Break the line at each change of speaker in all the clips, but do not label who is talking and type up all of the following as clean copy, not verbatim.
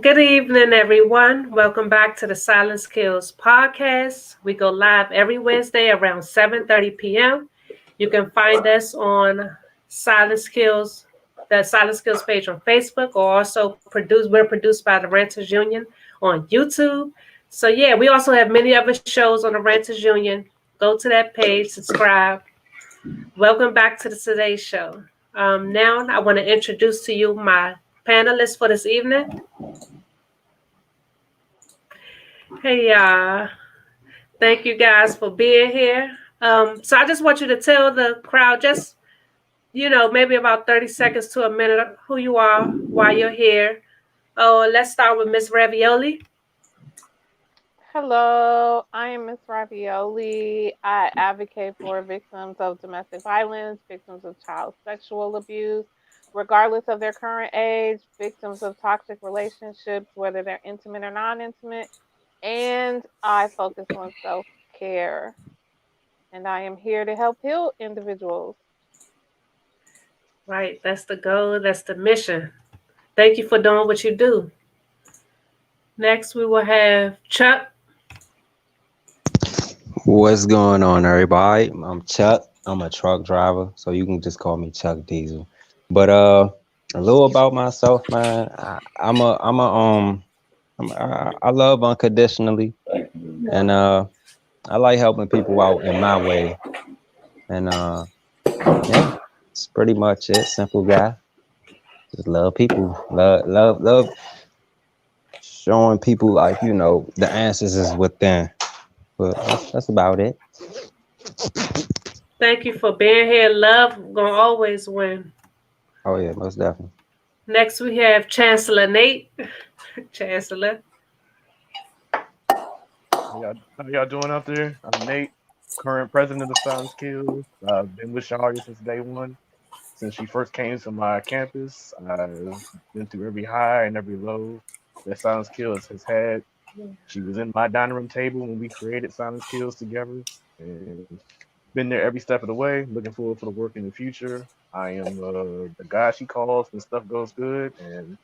Good evening, everyone. Welcome back to the Silent Skills podcast. We go live every Wednesday around 7:30 p.m. You can find us on Silent Skills, the Silent Skills page on Facebook, or also we're produced by the Renters Union on YouTube. So yeah, we also have many other shows on the Renters Union. Go to that page, subscribe. Welcome back to the Today Show. Now I want to introduce to you my panelists for this evening. Hey, thank you guys for being here. So I just want you to tell the crowd just, maybe about 30 seconds to a minute who you are, why you're here. Oh, let's start with Miss Ravioli.
Hello, I am Miss Ravioli. I advocate for victims of domestic violence, victims of child sexual abuse, regardless of their current age, victims of toxic relationships, whether they're intimate or non intimate, and I focus on self care. And I am here to help heal individuals.
Right, that's the goal, that's the mission. Thank you for doing what you do. Next, we will have Chuck.
What's going on, everybody? I'm Chuck. I'm a truck driver, so you can just call me Chuck Diesel. But a little about myself, man. I love unconditionally, and I like helping people out in my way. And yeah, it's pretty much it. Simple guy. Just love people. Love showing people the answers is within. But that's about it.
Thank you for being here. Love gonna always win.
Oh yeah, most definitely.
Next, we have Chancellor Nate. Chancellor.
How y'all doing out there? I'm Nate, current president of Silent Skills. I've been with Shari since day one. Since she first came to my campus, I've been through every high and every low that Silent Skills has had. She was in my dining room table when we created Silent Skills together, and been there every step of the way. Looking forward for the work in the future. I am the guy she calls when stuff goes good, and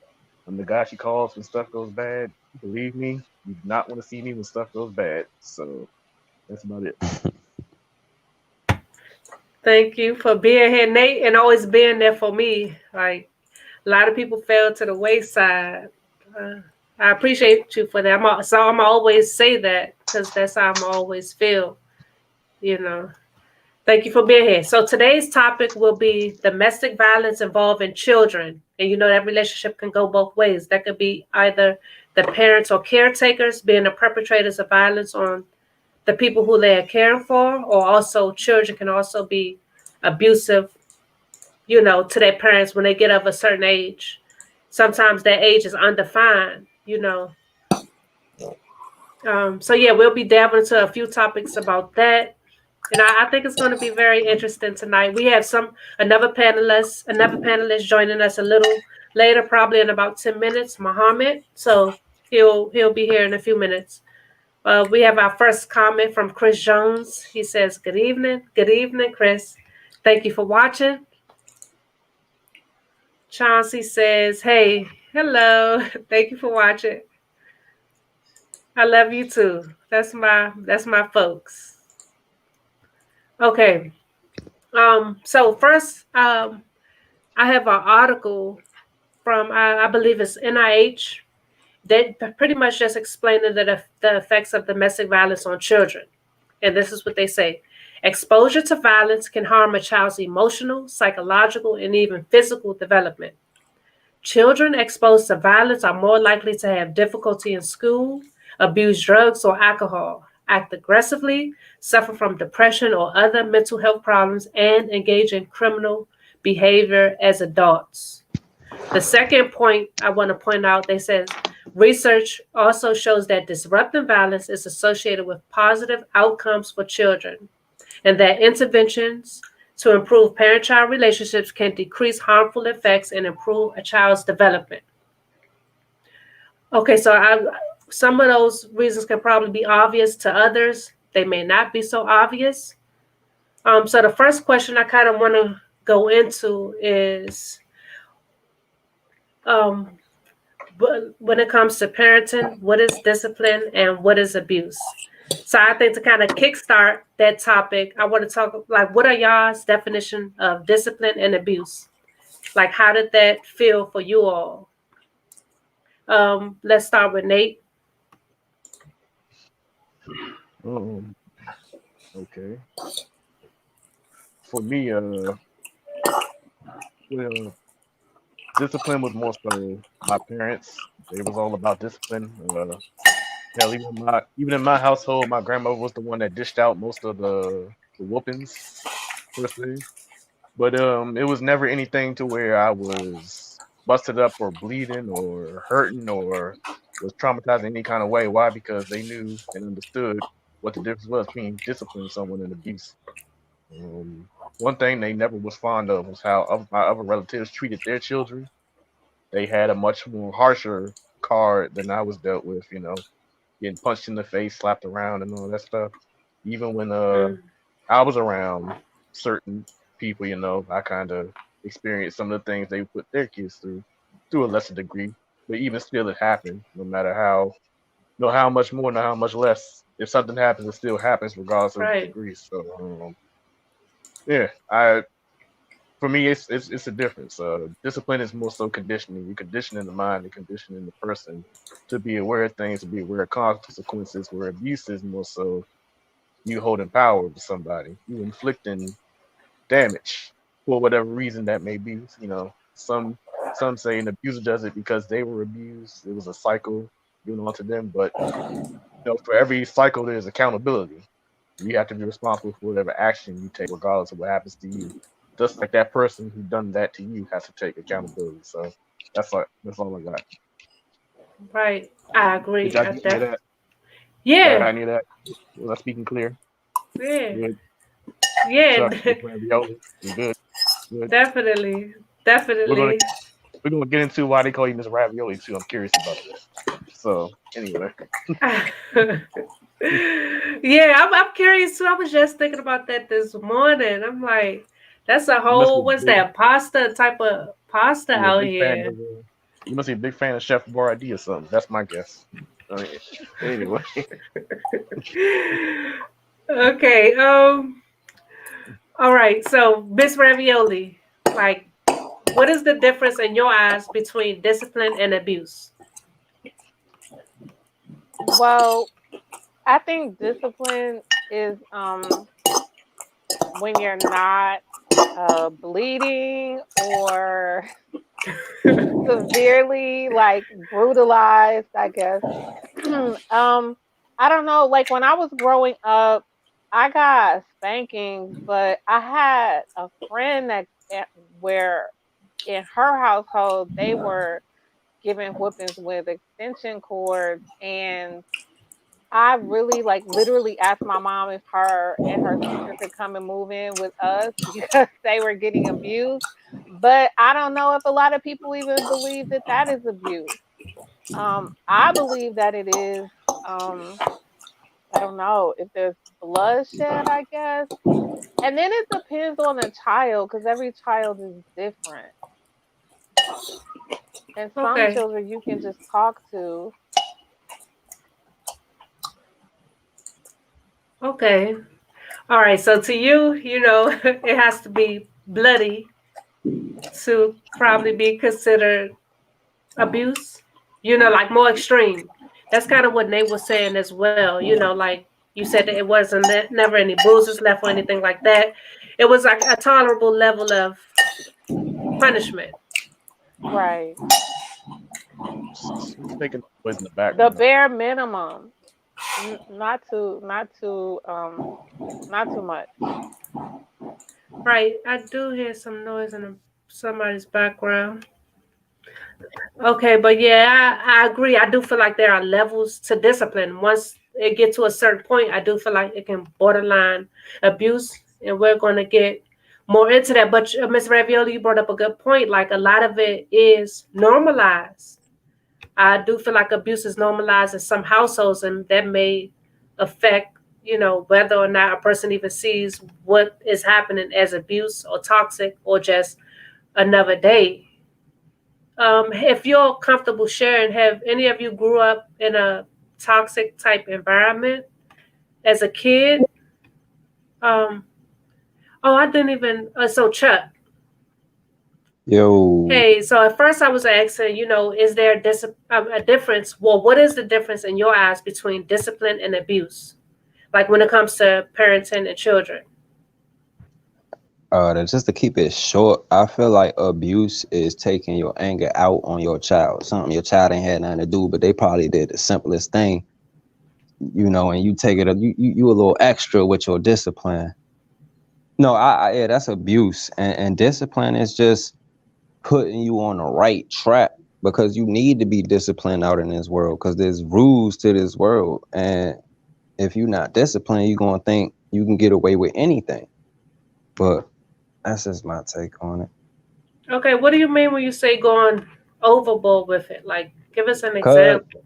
I'm the guy she calls when stuff goes bad. Believe me, you do not want to see me when stuff goes bad. So that's about it.
Thank you for being here, Nate, and always being there for me. Like a lot of people fell to the wayside. I appreciate you for that. I'm always say that because that's how I'm always feel. You know. Thank you for being here. So today's topic will be domestic violence involving children, and that relationship can go both ways. That could be either the parents or caretakers being the perpetrators of violence on the people who they are caring for, or also children can also be abusive, to their parents when they get of a certain age. Sometimes that age is undefined. So yeah, we'll be delving into a few topics about that. And I think it's going to be very interesting tonight. We have another panelist joining us a little later, probably in about 10 minutes, Muhammad. So he'll be here in a few minutes. We have our first comment from Chris Jones. He says, Good evening, Chris. Thank you for watching. Chauncey says, hey, hello. Thank you for watching. I love you too. That's my folks. Okay. So first, I have an article from I believe it's NIH that pretty much just explaining the effects of domestic violence on children. And this is what they say. Exposure to violence can harm a child's emotional, psychological, and even physical development. Children exposed to violence are more likely to have difficulty in school, abuse drugs or alcohol, act aggressively, suffer from depression or other mental health problems, and engage in criminal behavior as adults. The second point I want to point out, they says research also shows that disrupting violence is associated with positive outcomes for children, and that interventions to improve parent-child relationships can decrease harmful effects and improve a child's development. Okay, so some of those reasons can probably be obvious to others. They may not be so obvious. So the first question I kind of want to go into is but when it comes to parenting, what is discipline and what is abuse? So I think to kind of kickstart that topic, I want to talk like what are y'all's definition of discipline and abuse? Like how did that feel for you all? Let's start with Nate.
Um, okay. For me, well, discipline was more so my parents. They was all about discipline. Hell, even in my household, my grandmother was the one that dished out most of the whoopings per se. But it was never anything to where I was busted up or bleeding or hurting or was traumatized in any kind of way. Why? Because they knew and understood what the difference was between disciplining someone and abuse. One thing they never was fond of was how my other relatives treated their children. They had a much more harsher card than I was dealt with. You know, getting punched in the face, slapped around, and all that stuff. Even when
Mm,
I was around certain people, you know, I kind of experienced some of the things they put their kids through to a lesser degree. But even still, it happened. No matter how, no how much more, no how much less. If something happens, it still happens regardless of the
right,
degree. So yeah, I for me, it's a difference. Discipline is more so conditioning. You're conditioning the mind and conditioning the person to be aware of things, to be aware of consequences. Where abuse is more so you holding power over somebody, you inflicting damage for whatever reason that may be. You know, some say an abuser does it because they were abused. It was a cycle given onto them. But you know, for every cycle, there's accountability. You have to be responsible for whatever action you take, regardless of what happens to you. Just like that person who done that to you has to take accountability. So that's all I got.
right. I
Did
agree.
y'all get any of that? Y'all got
Yeah,
any of that? Was I speaking clear?
yeah,
Good.
yeah,
Sucks. Big ravioli. We good. Good.
definitely,
We're gonna
definitely.
we're gonna get into why they call you Miss Ravioli too. I'm curious about that. So anyway,
Yeah, I'm curious too. I was just thinking about that this morning. I'm like, that's a
you must be
whole,
a
what's
big
that pasta type of pasta
you're a
out
big fan
here?
of you must be a big fan of Chef Boyardee or something. That's my guess. Uh, anyway,
Okay. All right. So, Miss Ravioli, like, what is the difference in your eyes between discipline and abuse?
Well, I think discipline is when you're not bleeding or severely like brutalized, I guess. I don't know, like when I was growing up, I got spankings, but I had a friend where in her household they were giving whoopings with extension cords, and I really like literally asked my mom if her and her sister could come and move in with us because they were getting abused. But I don't know if a lot of people even believe that that is abuse. I believe that it is. Um, I don't know if there's bloodshed, I guess. And then it depends on the child because every child is different. And some
Okay.
children you can just talk to.
Okay. All right. So, to you, it has to be bloody to probably be considered abuse, like more extreme. That's kind of what Nate was saying as well. Like you said that it wasn't never any bruises left or anything like that. It was like a tolerable level of punishment.
Right.
who's making noise in the
The
background?
bare minimum. Not too much.
Right. I do hear some noise in somebody's background. Okay, but yeah, I agree. I do feel like there are levels to discipline. Once it gets to a certain point, I do feel like it can borderline abuse, and we're going to get more into that. But Ms. Ravioli, you brought up a good point. Like a lot of it is normalized. I do feel like abuse is normalized in some households, and that may affect whether or not a person even sees what is happening as abuse or toxic or just another day. If you're comfortable sharing, have any of you grew up in a toxic type environment as a kid? Um, oh, I didn't even. So Chuck,
Yo,
hey. So at first I was asking, is there a difference? Well, what is the difference in your eyes between discipline and abuse? Like when it comes to parenting and children.
just to keep it short, I feel like abuse is taking your anger out on your child. Something your child ain't had nothing to do, but they probably did the simplest thing, and you take it up, you a little extra with your discipline. No, yeah, that's abuse. And discipline is just putting you on the right track, because you need to be disciplined out in this world, because there's rules to this world. And if you're not disciplined, you're going to think you can get away with anything. But that's just my take on it.
Okay, what do you mean when you say going overboard with it? Like, give us an
Because
example.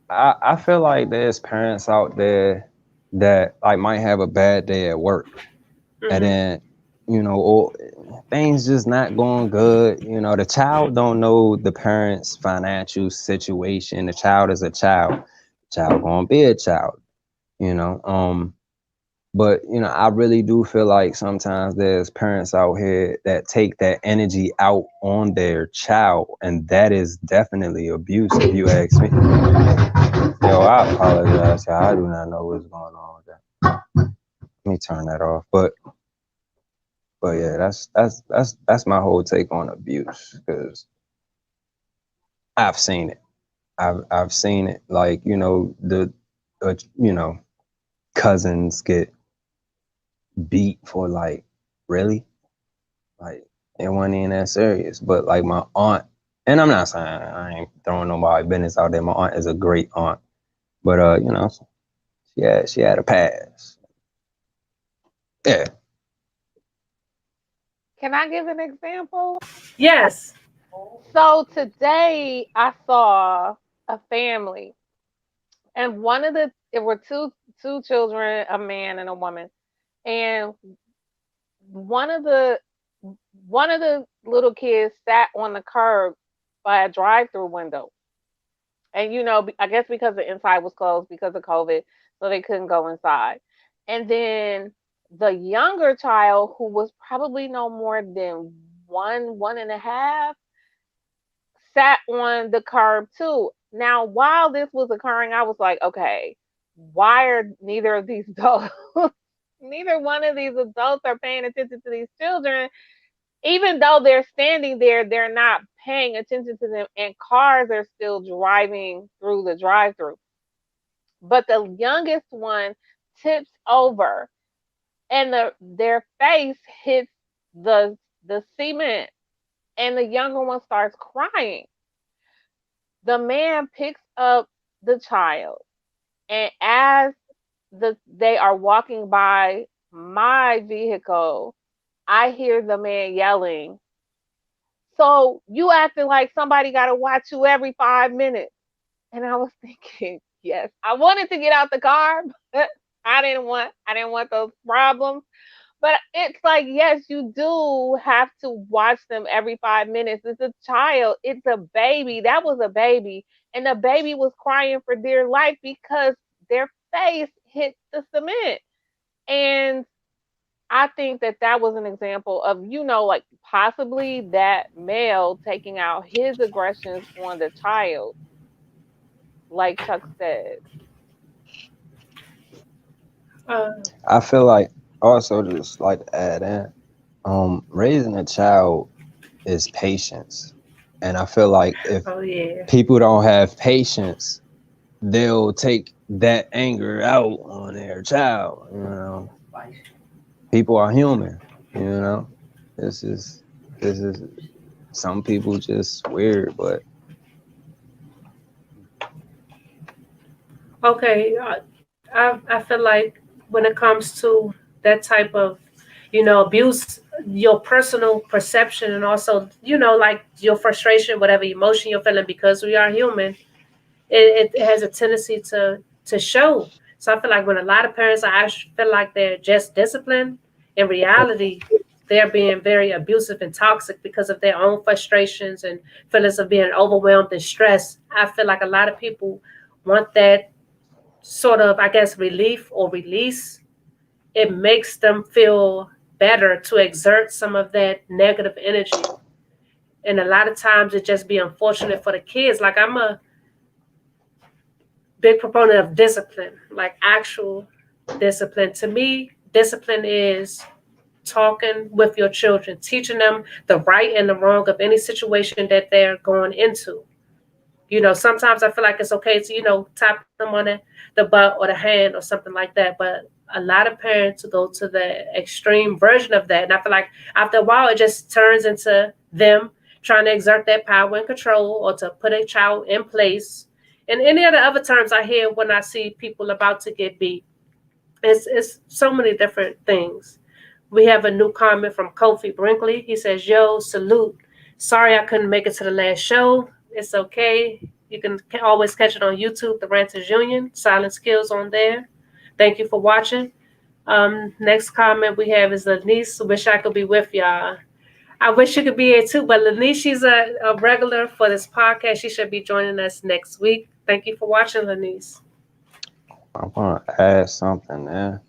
I feel like there's parents out there that like might have a bad day at work, and then or things just not going good. The child don't know the parents' financial situation. The child is a child. The child gonna be a child. But I really do feel like sometimes there's parents out here that take that energy out on their child, and that is definitely abuse, if you ask me. Yo, I apologize. I do not know what's going on with that. Let me turn that off. But yeah, that's my whole take on abuse, because I've seen it. I've seen it. Like the cousins get beat for, like, really, like, it wasn't even that serious. But like my aunt, and I'm not saying, I ain't throwing nobody business out there. My aunt is a great aunt, but she had a past. Yeah.
Can I give an example?
Yes.
So today I saw a family, and it were two children, a man and a woman, and one of the one of the little kids sat on the curb by a drive-through window, and I guess because the inside was closed because of COVID, so they couldn't go inside. And then the younger child, who was probably no more than one and a half, sat on the curb too. Now, while this was occurring, I was like, okay, why are neither of these adults, neither one of these adults are paying attention to these children? Even though they're standing there, they're not paying attention to them, and cars are still driving through the drive-through. But the youngest one tips over, and their face hits the cement, and the younger one starts crying. The man picks up the child, and as they are walking by my vehicle, I hear the man yelling, "So you acting like somebody got to watch you every 5 minutes?" And I was thinking, yes, I wanted to get out the car, but I didn't want those problems. But it's like, yes, you do have to watch them every 5 minutes. It's a child, it's a baby. That was a baby. And the baby was crying for dear life because their face hit the cement. And I think that was an example of, like possibly that male taking out his aggressions on the child, like Chuck said.
Uh,
I feel like, also, just like to add in, raising a child is patience. And I feel like if
oh yeah.
people don't have patience, they'll take that anger out on their child. People are human. This is some people just weird, but
Okay. I feel like when it comes to that type of, abuse, your personal perception and also, like your frustration, whatever emotion you're feeling, because we are human, it has a tendency to show. So I feel like when a lot of parents, I actually feel like they're just disciplined, in reality, they're being very abusive and toxic because of their own frustrations and feelings of being overwhelmed and stressed. I feel like a lot of people want that sort of, I guess, relief or release. It makes them feel better to exert some of that negative energy. And a lot of times it just be unfortunate for the kids. Like I'm a big proponent of discipline, like actual discipline. To me, discipline is talking with your children, teaching them the right and the wrong of any situation that they're going into. Sometimes I feel like it's okay to, tap them on the butt or the hand or something like that. But a lot of parents go to the extreme version of that. And I feel like after a while, it just turns into them trying to exert that power and control or to put a child in place. And any of the other terms I hear when I see people about to get beat, it's so many different things. We have a new comment from Kofi Brinkley. He says, "Yo, salute. Sorry I couldn't make it to the last show. It's okay. You can always catch it on YouTube, The Ranters Union. Silent Skills on there. Thank you for watching." Next comment we have is Lanice. Wish I could be with y'all. I wish you could be here too, but Lanice, she's a regular for this podcast. She should be joining us next week. Thank you for watching, Lanice.
I want to add something there.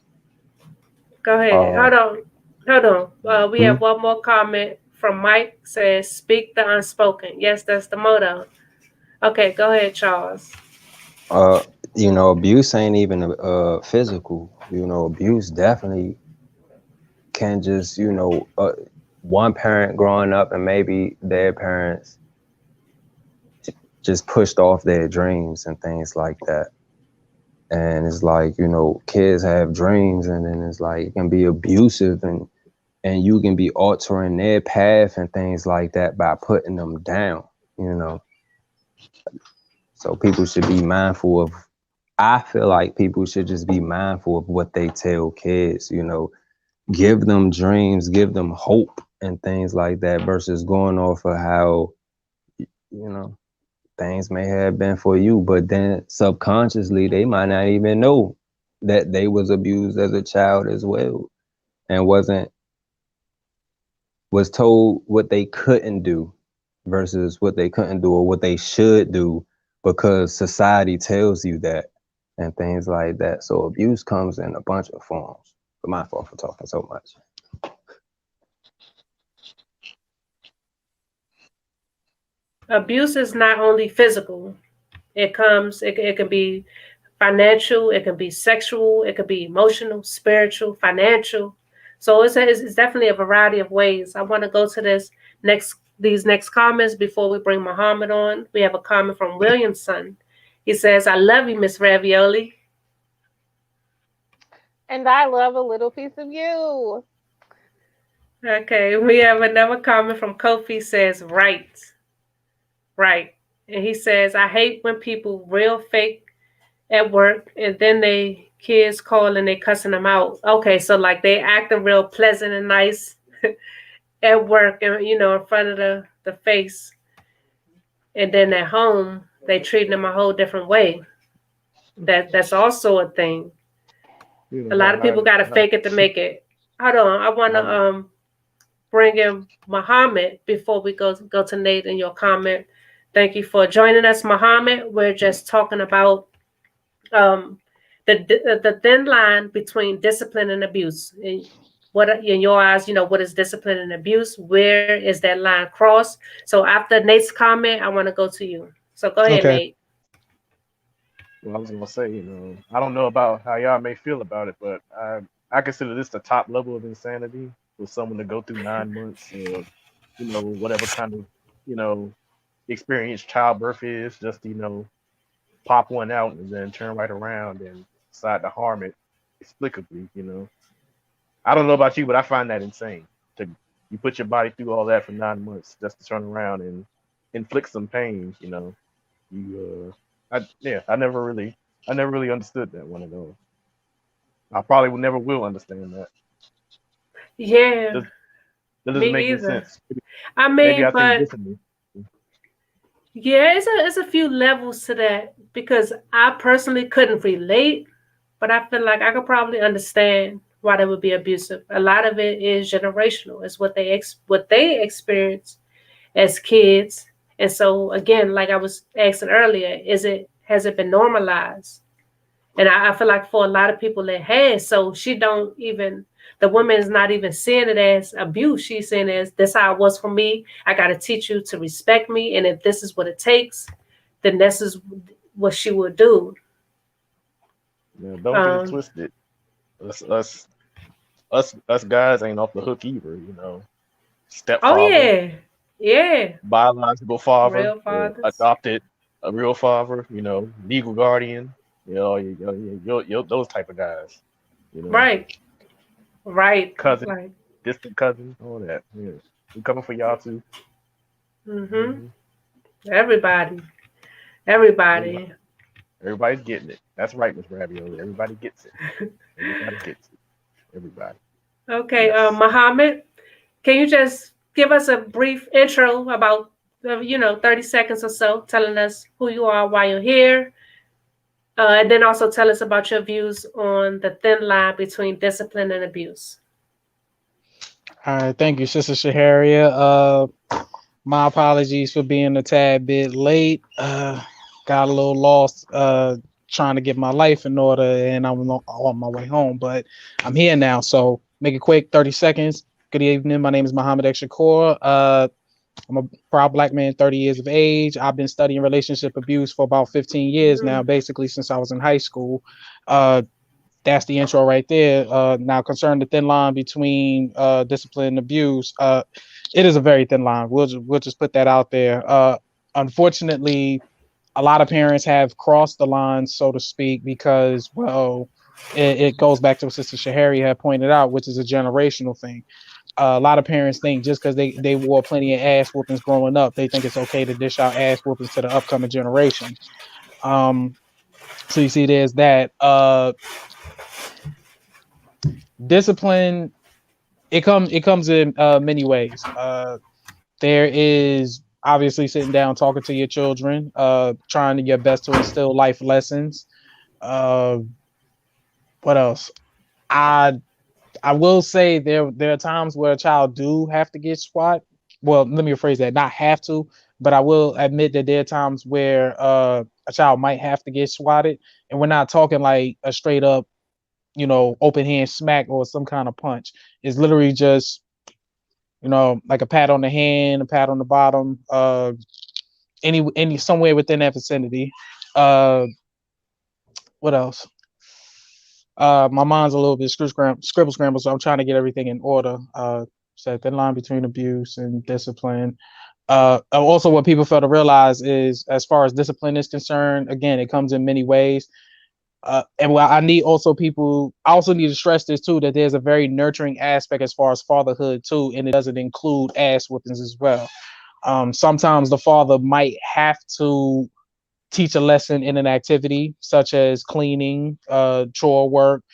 Go ahead. Hold on. We have one more comment from Mike. Says, "Speak the unspoken." Yes, that's the motto. Okay, go ahead, Charles.
Abuse ain't even physical. Abuse definitely can just, one parent growing up and maybe their parents just pushed off their dreams and things like that. And it's like, kids have dreams, and then it's like it can be abusive, and you can be altering their path and things like that by putting them down, So people should be mindful of, I feel like people should just be mindful of what they tell kids, give them dreams, give them hope and things like that versus going off of how, things may have been for you, but then subconsciously they might not even know that they was abused as a child as well, and was told what they couldn't do versus what they couldn't do or what they should do because society tells you that and things like that. So abuse comes in a bunch of forms. But my fault for talking so much.
Abuse is not only physical. It can be financial, it can be sexual, it could be emotional, spiritual, financial. So it's definitely a variety of ways. I want to go to these next comments before we bring Muhammad on. We have a comment from Williamson. He says, "I love you, Miss Ravioli."
And I love a little piece of you.
Okay, we have another comment from Kofi. Says, right. And he says, "I hate when people real fake at work and then they kids call and they cussing them out." Okay, so like they acting real pleasant and nice at work and in front of the face, and then at home they treating them a whole different way. That's also a thing. A lot of people got to fake it to make it. Hold on, I want to bring in Muhammad before we go to Nate and your comment. Thank you for joining us, Muhammad. We're just talking about the thin line between discipline and abuse. And what in your eyes, what is discipline and abuse? Where is that line crossed? So after Nate's comment, I want to go to you. So go ahead, Nate.
Well, I was gonna say, I don't know about how y'all may feel about it, but I consider this the top level of insanity for someone to go through 9 months or whatever kind of experience childbirth is, just pop one out and then turn right around and decide to harm it explicably. I don't know about you, but I find that insane. You put your body through all that for 9 months just to turn around and inflict some pain. I never really understood that one of those. I probably never will understand that.
Yeah,
that doesn't make any sense.
I mean, but yeah, it's a few levels to that because I personally couldn't relate, but I feel like I could probably understand why they would be abusive. A lot of it is generational. It's what they experience as kids. And so again, like I was asking earlier, has it been normalized? And I feel like for a lot of people it has. So she don't even the woman is not even seeing it as abuse. She's seeing it as this how it was for me. I gotta teach you to respect me. And if this is what it takes, then this is what she would do.
Yeah, don't get it twisted. Us guys ain't off the hook either. You know, stepfather.
Oh yeah, yeah.
Biological father,
Real fathers.
adopted, a real father. You know, legal guardian. You know, you those type of guys. You know,
Right.
cousin,
Right.
distant cousin, all that. Yes, we coming for y'all too.
Mm-hmm. Everybody. Everybody.
Everybody's getting it. That's right, Miss Ravioli. Everybody gets it. Everybody gets it. Everybody.
Okay,
Yes.
Muhammad, can you just give us a brief intro about 30 seconds or so, telling us who you are, why you're here, and then also tell us about your views on the thin line between discipline and abuse.
All right, thank you, Sister Shaharia. My apologies for being a tad bit late. Got a little lost trying to get my life in order, and I'm on my way home, but I'm here now. So make it quick, 30 seconds. Good evening. My name is Muhammad X. Shakur. I'm a proud Black man, 30 years of age. I've been studying relationship abuse for about 15 years now, basically since I was in high school. That's the intro right there. Now, concerning the thin line between discipline and abuse, it is a very thin line. We'll just put that out there. Unfortunately, a lot of parents have crossed the line, so to speak, because, well, it goes back to what Sister Shahari had pointed out, which is a generational thing. A lot of parents think just because they wore plenty of ass whoopings growing up, they think it's okay to dish out ass whoopings to the upcoming generation. So you see, there's that. Discipline, it comes in many ways. There is obviously sitting down, talking to your children, trying to get best to instill life lessons. What else? I will say there are times where a child do have to get swat. Well, let me rephrase that. Not have to, but I will admit that there are times where a child might have to get swatted, and we're not talking like a straight up, open hand smack or some kind of punch. It's literally just, like a pat on the hand, a pat on the bottom, any somewhere within that vicinity. What else? My mind's a little bit scribble scramble, so I'm trying to get everything in order. So thin line between abuse and discipline. Also, what people fail to realize is, as far as discipline is concerned, again, it comes in many ways. And I also need to stress this too, that there's a very nurturing aspect as far as fatherhood too, and it doesn't include ass whoopings as well. Sometimes the father might have to teach a lesson in an activity such as cleaning, chore work,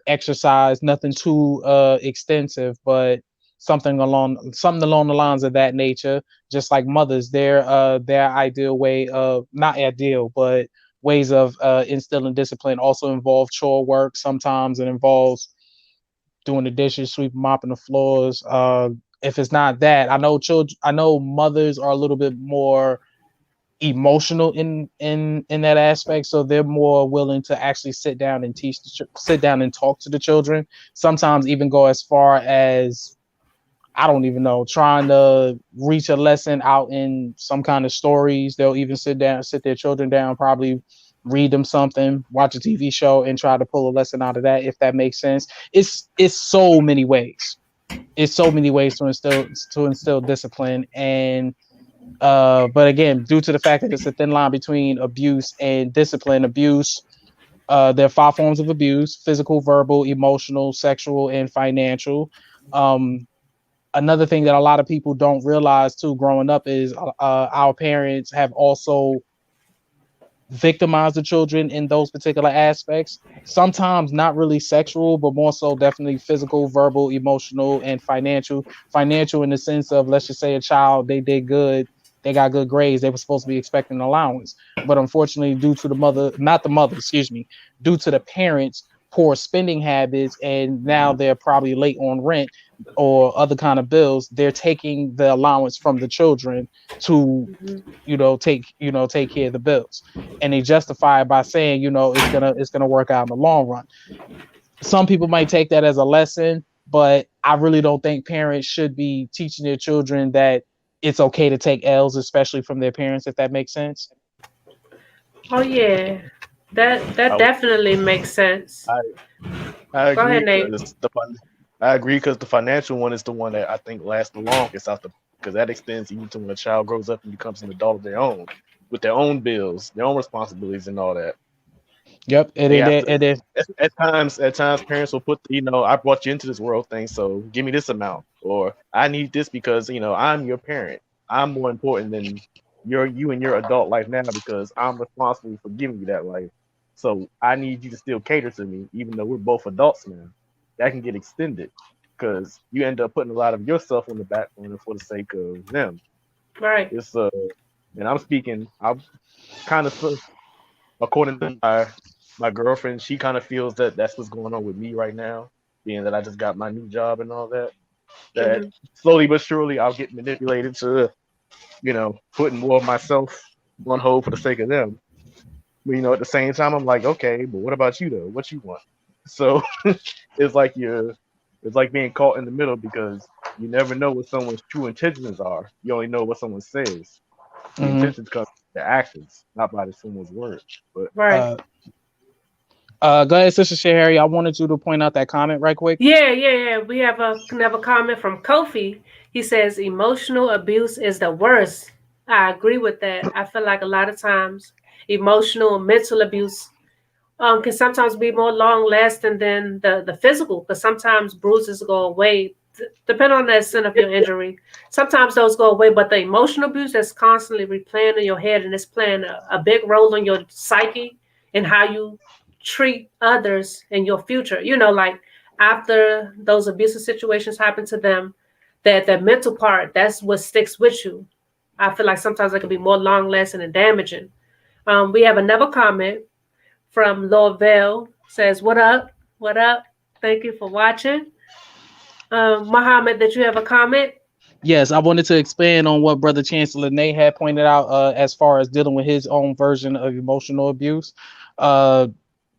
exercise, nothing too extensive, but something along the lines of that nature. Just like mothers, their ideal way of, not ideal, but ways of instilling discipline also involve chore work. Sometimes it involves doing the dishes, sweeping, mopping the floors. If it's not that, I know mothers are a little bit more emotional in that aspect, so they're more willing to actually sit down and talk to the children. Sometimes even go as far as, I don't even know, trying to reach a lesson out in some kind of stories. They'll even sit their children down, probably read them something, watch a TV show, and try to pull a lesson out of that, if that makes sense. It's so many ways. It's so many ways to instill discipline. And but again, due to the fact that it's a thin line between abuse and discipline, abuse, there are 5 forms of abuse: physical, verbal, emotional, sexual, and financial. Another thing that a lot of people don't realize too growing up is our parents have also victimized the children in those particular aspects. Sometimes not really sexual, but more so definitely physical, verbal, emotional, and financial. Financial in the sense of, let's just say a child, they did good they got good grades, they were supposed to be expecting an allowance. But unfortunately, due to the mother, not the mother, excuse me, due to the parents' poor spending habits, and now they're probably late on rent or other kind of bills, they're taking the allowance from the children to take care of the bills, and they justify it by saying, it's gonna work out in the long run. Some people might take that as a lesson, but I really don't think parents should be teaching their children that it's okay to take L's, especially from their parents, if that makes sense.
Oh yeah, that
I,
definitely makes sense.
I
Go
agree
ahead, Nate.
because the financial one is the one that I think lasts the longest out because that extends even to when a child grows up and becomes an adult of their own, with their own bills, their own responsibilities, and all that.
Yep,
They have
it is.
at times parents will put, I brought you into this world thing, so give me this amount, or I need this because I'm your parent. I'm more important than you and your adult life now because I'm responsible for giving you that life. So I need you to still cater to me, even though we're both adults now. That can get extended because you end up putting a lot of yourself on the back burner for the sake of them.
Right.
It's and I'm kind of, according to my girlfriend, she kind of feels that that's what's going on with me right now, being that I just got my new job and all that. That slowly but surely I'll get manipulated to, putting more of myself on hold for the sake of them. But at the same time, I'm like, okay, but what about you though? What you want? So it's like it's like being caught in the middle because you never know what someone's true intentions are. You only know what someone says. The intentions come from the actions, not by someone's words. But
Right.
Go ahead, Sister Shahari. I wanted you to point out that comment right quick.
Yeah. We have another comment from Kofi. He says emotional abuse is the worst. I agree with that. I feel like a lot of times emotional and mental abuse can sometimes be more long lasting than the physical, because sometimes bruises go away depending on the extent of your injury. Sometimes those go away, but the emotional abuse that's constantly replaying in your head and it's playing a big role in your psyche and how you treat others in your future. Like after those abusive situations happen to them, that mental part, that's what sticks with you. I feel like sometimes it can be more long lasting and damaging. We have another comment from Lorville. Says, what up? What up? Thank you for watching. Muhammad, did you have a comment?
Yes, I wanted to expand on what Brother Chancellor Nate had pointed out as far as dealing with his own version of emotional abuse.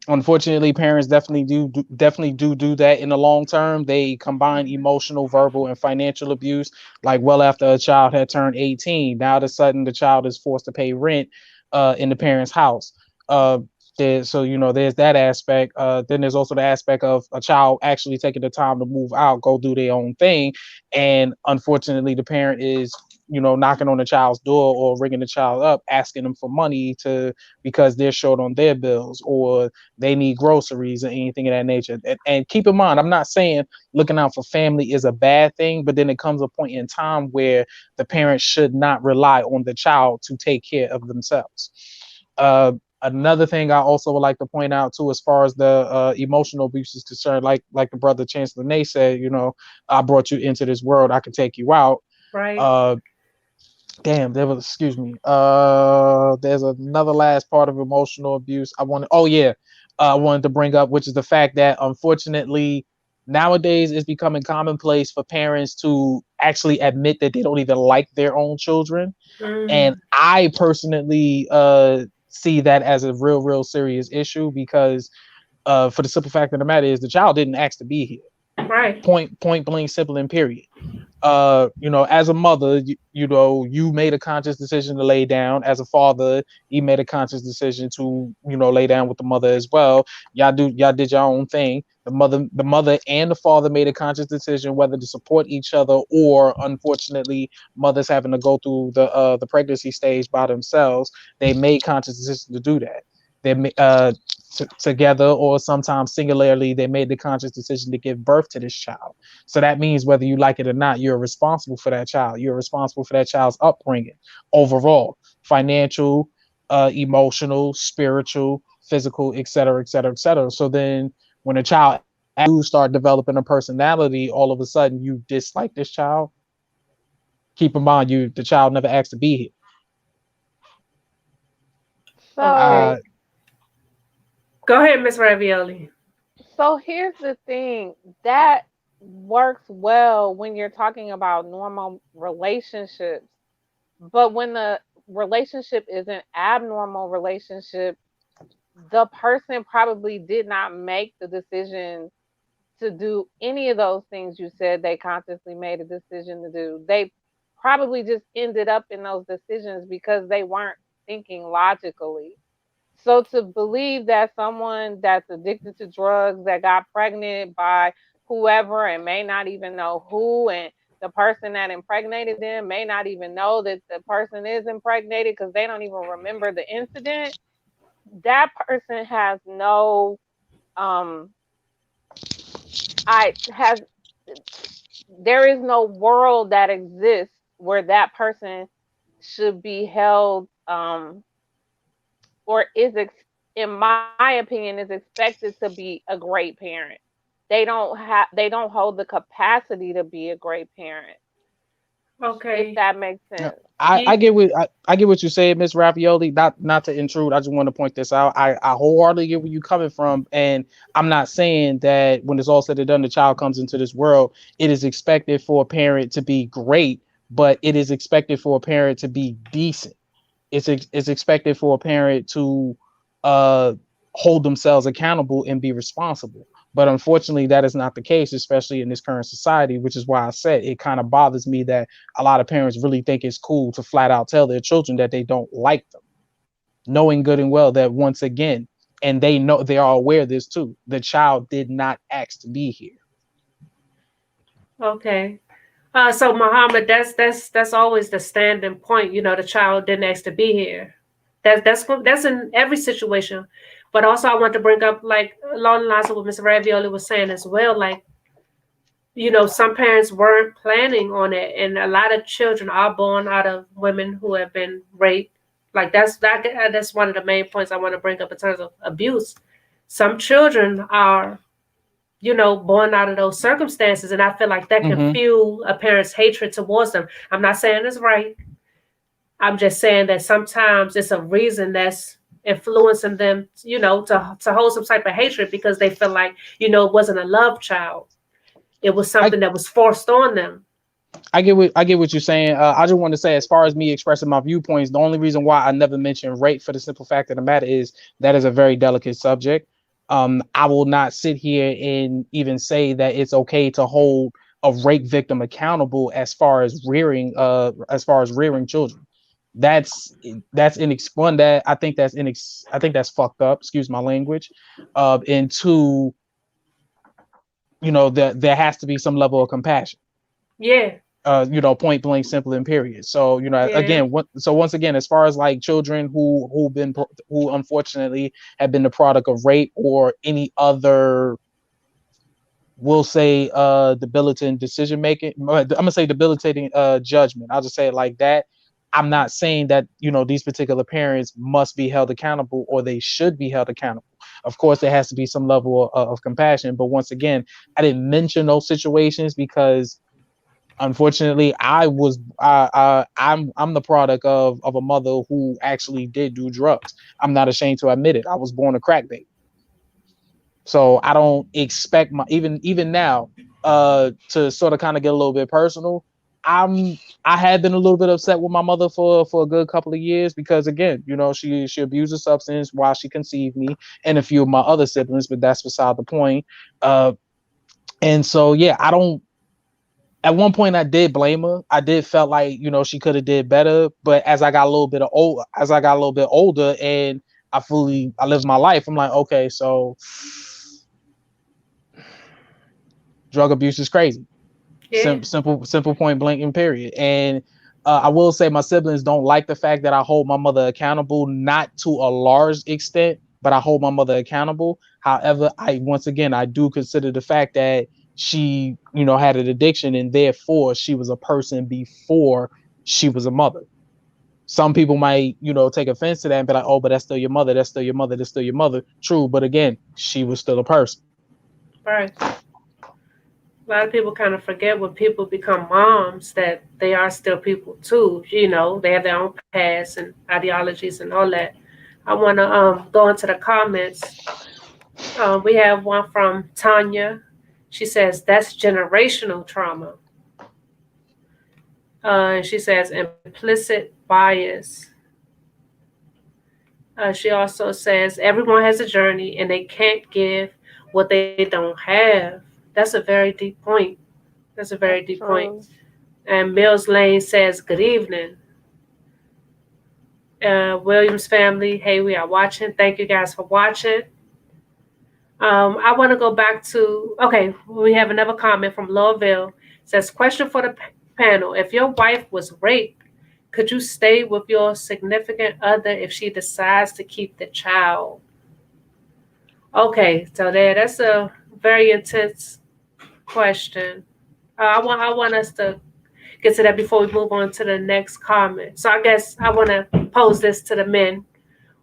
Unfortunately, parents definitely do that in the long term. They combine emotional, verbal, and financial abuse. Like well after a child had turned 18, now all of a sudden the child is forced to pay rent in the parent's house. There's that aspect. Then there's also the aspect of a child actually taking the time to move out, go do their own thing, and unfortunately, the parent is knocking on the child's door or ringing the child up, asking them for money because they're short on their bills or they need groceries or anything of that nature. And keep in mind, I'm not saying looking out for family is a bad thing, but then it comes a point in time where the parents should not rely on the child to take care of themselves. Another thing I also would like to point out too, as far as the emotional abuse is concerned, like the brother Chancellor Nate said, I brought you into this world, I can take you out.
Right.
There's another last part of emotional abuse I wanted to bring up, which is the fact that unfortunately nowadays it's becoming commonplace for parents to actually admit that they don't even like their own children. And I personally see that as a real serious issue because for the simple fact of the matter is the child didn't ask to be here.
Right.
Point blank, simple, and period. As a mother, you made a conscious decision to lay down. As a father, he made a conscious decision to, lay down with the mother as well. Y'all did your own thing. The mother and the father made a conscious decision whether to support each other or, unfortunately, mothers having to go through the pregnancy stage by themselves. They made conscious decisions to do that. They together or sometimes singularly, they made the conscious decision to give birth to this child. So that means whether you like it or not, you're responsible for that child. You're responsible for that child's upbringing overall, financial, emotional, spiritual, physical, et cetera, et cetera, et cetera. So then when a child do start developing a personality, all of a sudden you dislike this child. keep in mind the child never asked to be here.
So,
Okay. Go ahead, Miss Ravioli.
so here's the thing that works well when you're talking about normal relationships, but when the relationship is an abnormal relationship, the person probably did not make the decision to do any of those things you said they consciously made a decision to do. They probably just ended up in those decisions because they weren't thinking logically. So to believe that someone that's addicted to drugs that got pregnant by whoever and may not even know who, and the person that impregnated them may not even know that the person is impregnated because they don't even remember the incident, that person has no I has there is no world that exists where that person should be held or in my opinion is expected to be a great parent. They don't hold the capacity to be a great parent,
Okay.
if that makes sense.
I get what you say, Miss Ravioli. Not to intrude, I just want to point this out. I wholeheartedly get where you're coming from, and I'm not saying that when it's all said and done, the child comes into this world, it is expected for a parent to be great, but it is expected for a parent to be decent. It's expected for a parent to hold themselves accountable and be responsible. But unfortunately, that is not the case, especially in this current society, which is why I said it kind of bothers me that a lot of parents really think it's cool to flat out tell their children that they don't like them, knowing good and well that once again, and they know they are aware of this too, the child did not ask to be here.
Okay. So Muhammad, that's always the standing point. You know, the child didn't ask to be here. That's in every situation. But also, I want to bring up, like, along the lines of what Mr. Ravioli was saying as well. Like, you know, some parents weren't planning on it, and a lot of children are born out of women who have been raped. Like, that's one of the main points I want to bring up in terms of abuse. Some children are, you know, born out of those circumstances, and I feel like that can fuel a parent's hatred towards them. I'm not saying it's right. I'm just saying that sometimes it's a reason that's influencing them, you know, to hold some type of hatred because they feel like, you know, it wasn't a love child. It was something that was forced on them.
I get what you're saying. I just want to say, as far as me expressing my viewpoints, the only reason why I never mentioned rape for the simple fact of the matter is that is a very delicate subject. I will not sit here and even say that it's okay to hold a rape victim accountable as far as rearing children. That's one that I think that's fucked up. Excuse my language. And two, you know, that there has to be some level of compassion.
Yeah.
You know, point blank, simple and period. So, you know, again, once again, as far as like children who unfortunately have been the product of rape or any other, we'll say, debilitating decision making. I'm gonna say debilitating judgment. I'll just say it like that. I'm not saying that, you know, these particular parents must be held accountable or they should be held accountable. Of course, there has to be some level of compassion. But once again, I didn't mention those situations because, unfortunately, I'm the product of a mother who actually did do drugs. I'm not ashamed to admit it. I was born a crack baby. So I don't expect even now to sort of kind of get a little bit personal. I had been a little bit upset with my mother for a good couple of years because, again, you know, she abused a substance while she conceived me and a few of my other siblings, but that's beside the point. And so, yeah, at one point I did blame her. I did felt like, you know, she could have did better. But as I got a little bit older and I lived my life, I'm like, okay, so drug abuse is crazy. Yeah. Simple point blank and period. And I will say my siblings don't like the fact that I hold my mother accountable, not to a large extent, but I hold my mother accountable. However, I do consider the fact that she, you know, had an addiction and therefore she was a person before she was a mother. Some people might, you know, take offense to that and be like, oh, but that's still your mother. That's still your mother. That's still your mother. True. But again, she was still a person.
Right. lot of people kind of forget when people become moms that they are still people too. You know, they have their own past and ideologies and all that. I want to go into the comments. We have one from Tanya. She says that's generational trauma. She says implicit bias. She also says everyone has a journey and they can't give what they don't have. That's a very deep point. That's a very
That's
deep point.
true.
And Mills Lane says, good evening. Williams family, hey, we are watching. Thank you guys for watching. I want to go back to, okay, we have another comment from Louisville. It says, question for the panel. If your wife was raped, could you stay with your significant other if she decides to keep the child? Okay, so that's a very intense question. I want us to get to that before we move on to the next comment. So I guess I want to pose this to the men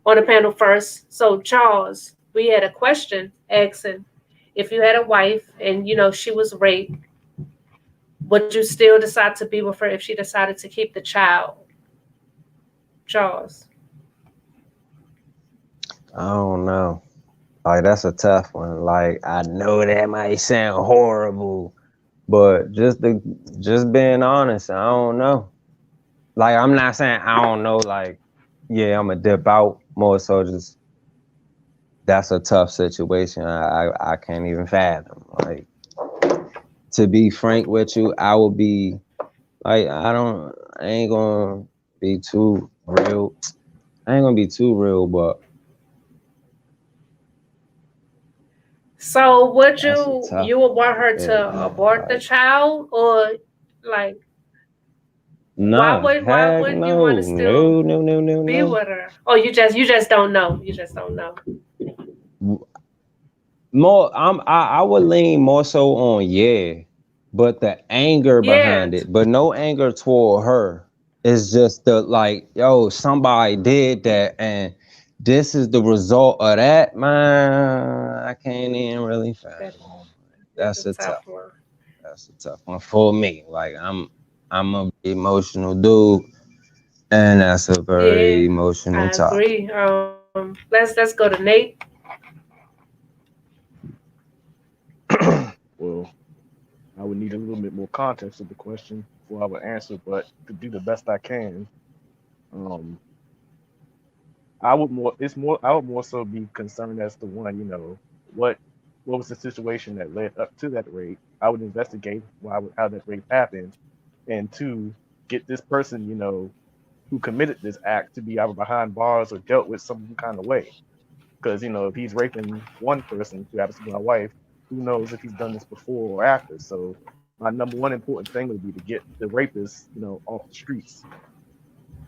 on the panel first. So Charles, we had a question asking if you had a wife and she was raped, would you still decide to be with her if she decided to keep the child? Charles.
I don't know. Like, that's a tough one. Like, I know that might sound horrible, but just being honest, I don't know. Like, I'm not saying I don't know. Like, yeah, I'm a dip out. More so, just that's a tough situation. I can't even fathom. Like, to be frank with you, I would be like, I ain't gonna be too real. I ain't gonna be too real, but.
So would
That's a tough
you would want her
one.
to
Yeah,
abort the
like,
child, or like
nah,
why
heck
wouldn't you want
no,
to still be
no.
with her? Oh, you just don't know. You just don't know.
More, I would lean more so on but the anger
Yeah,
behind it, but no anger toward her. It's just the like, yo, somebody did that, and this is the result of that. Man, I can't even really
that,
fathom.
that's a
That's a
tough
tough.
one.
That's a tough one for me. Like, I'm a emotional dude, and that's a very
Yeah,
emotional
I
topic.
agree. Let's go to Nate.
Well, I would need a little bit more context of the question before I would answer, but to do the best I can, um, I would more so be concerned as to one, what what was the situation that led up to that rape. I would investigate how that rape happened, and two, get this person, who committed this act to be either behind bars or dealt with some kind of way. Because if he's raping one person, who happens to be my wife, who knows if he's done this before or after. So my number one important thing would be to get the rapist, off the streets.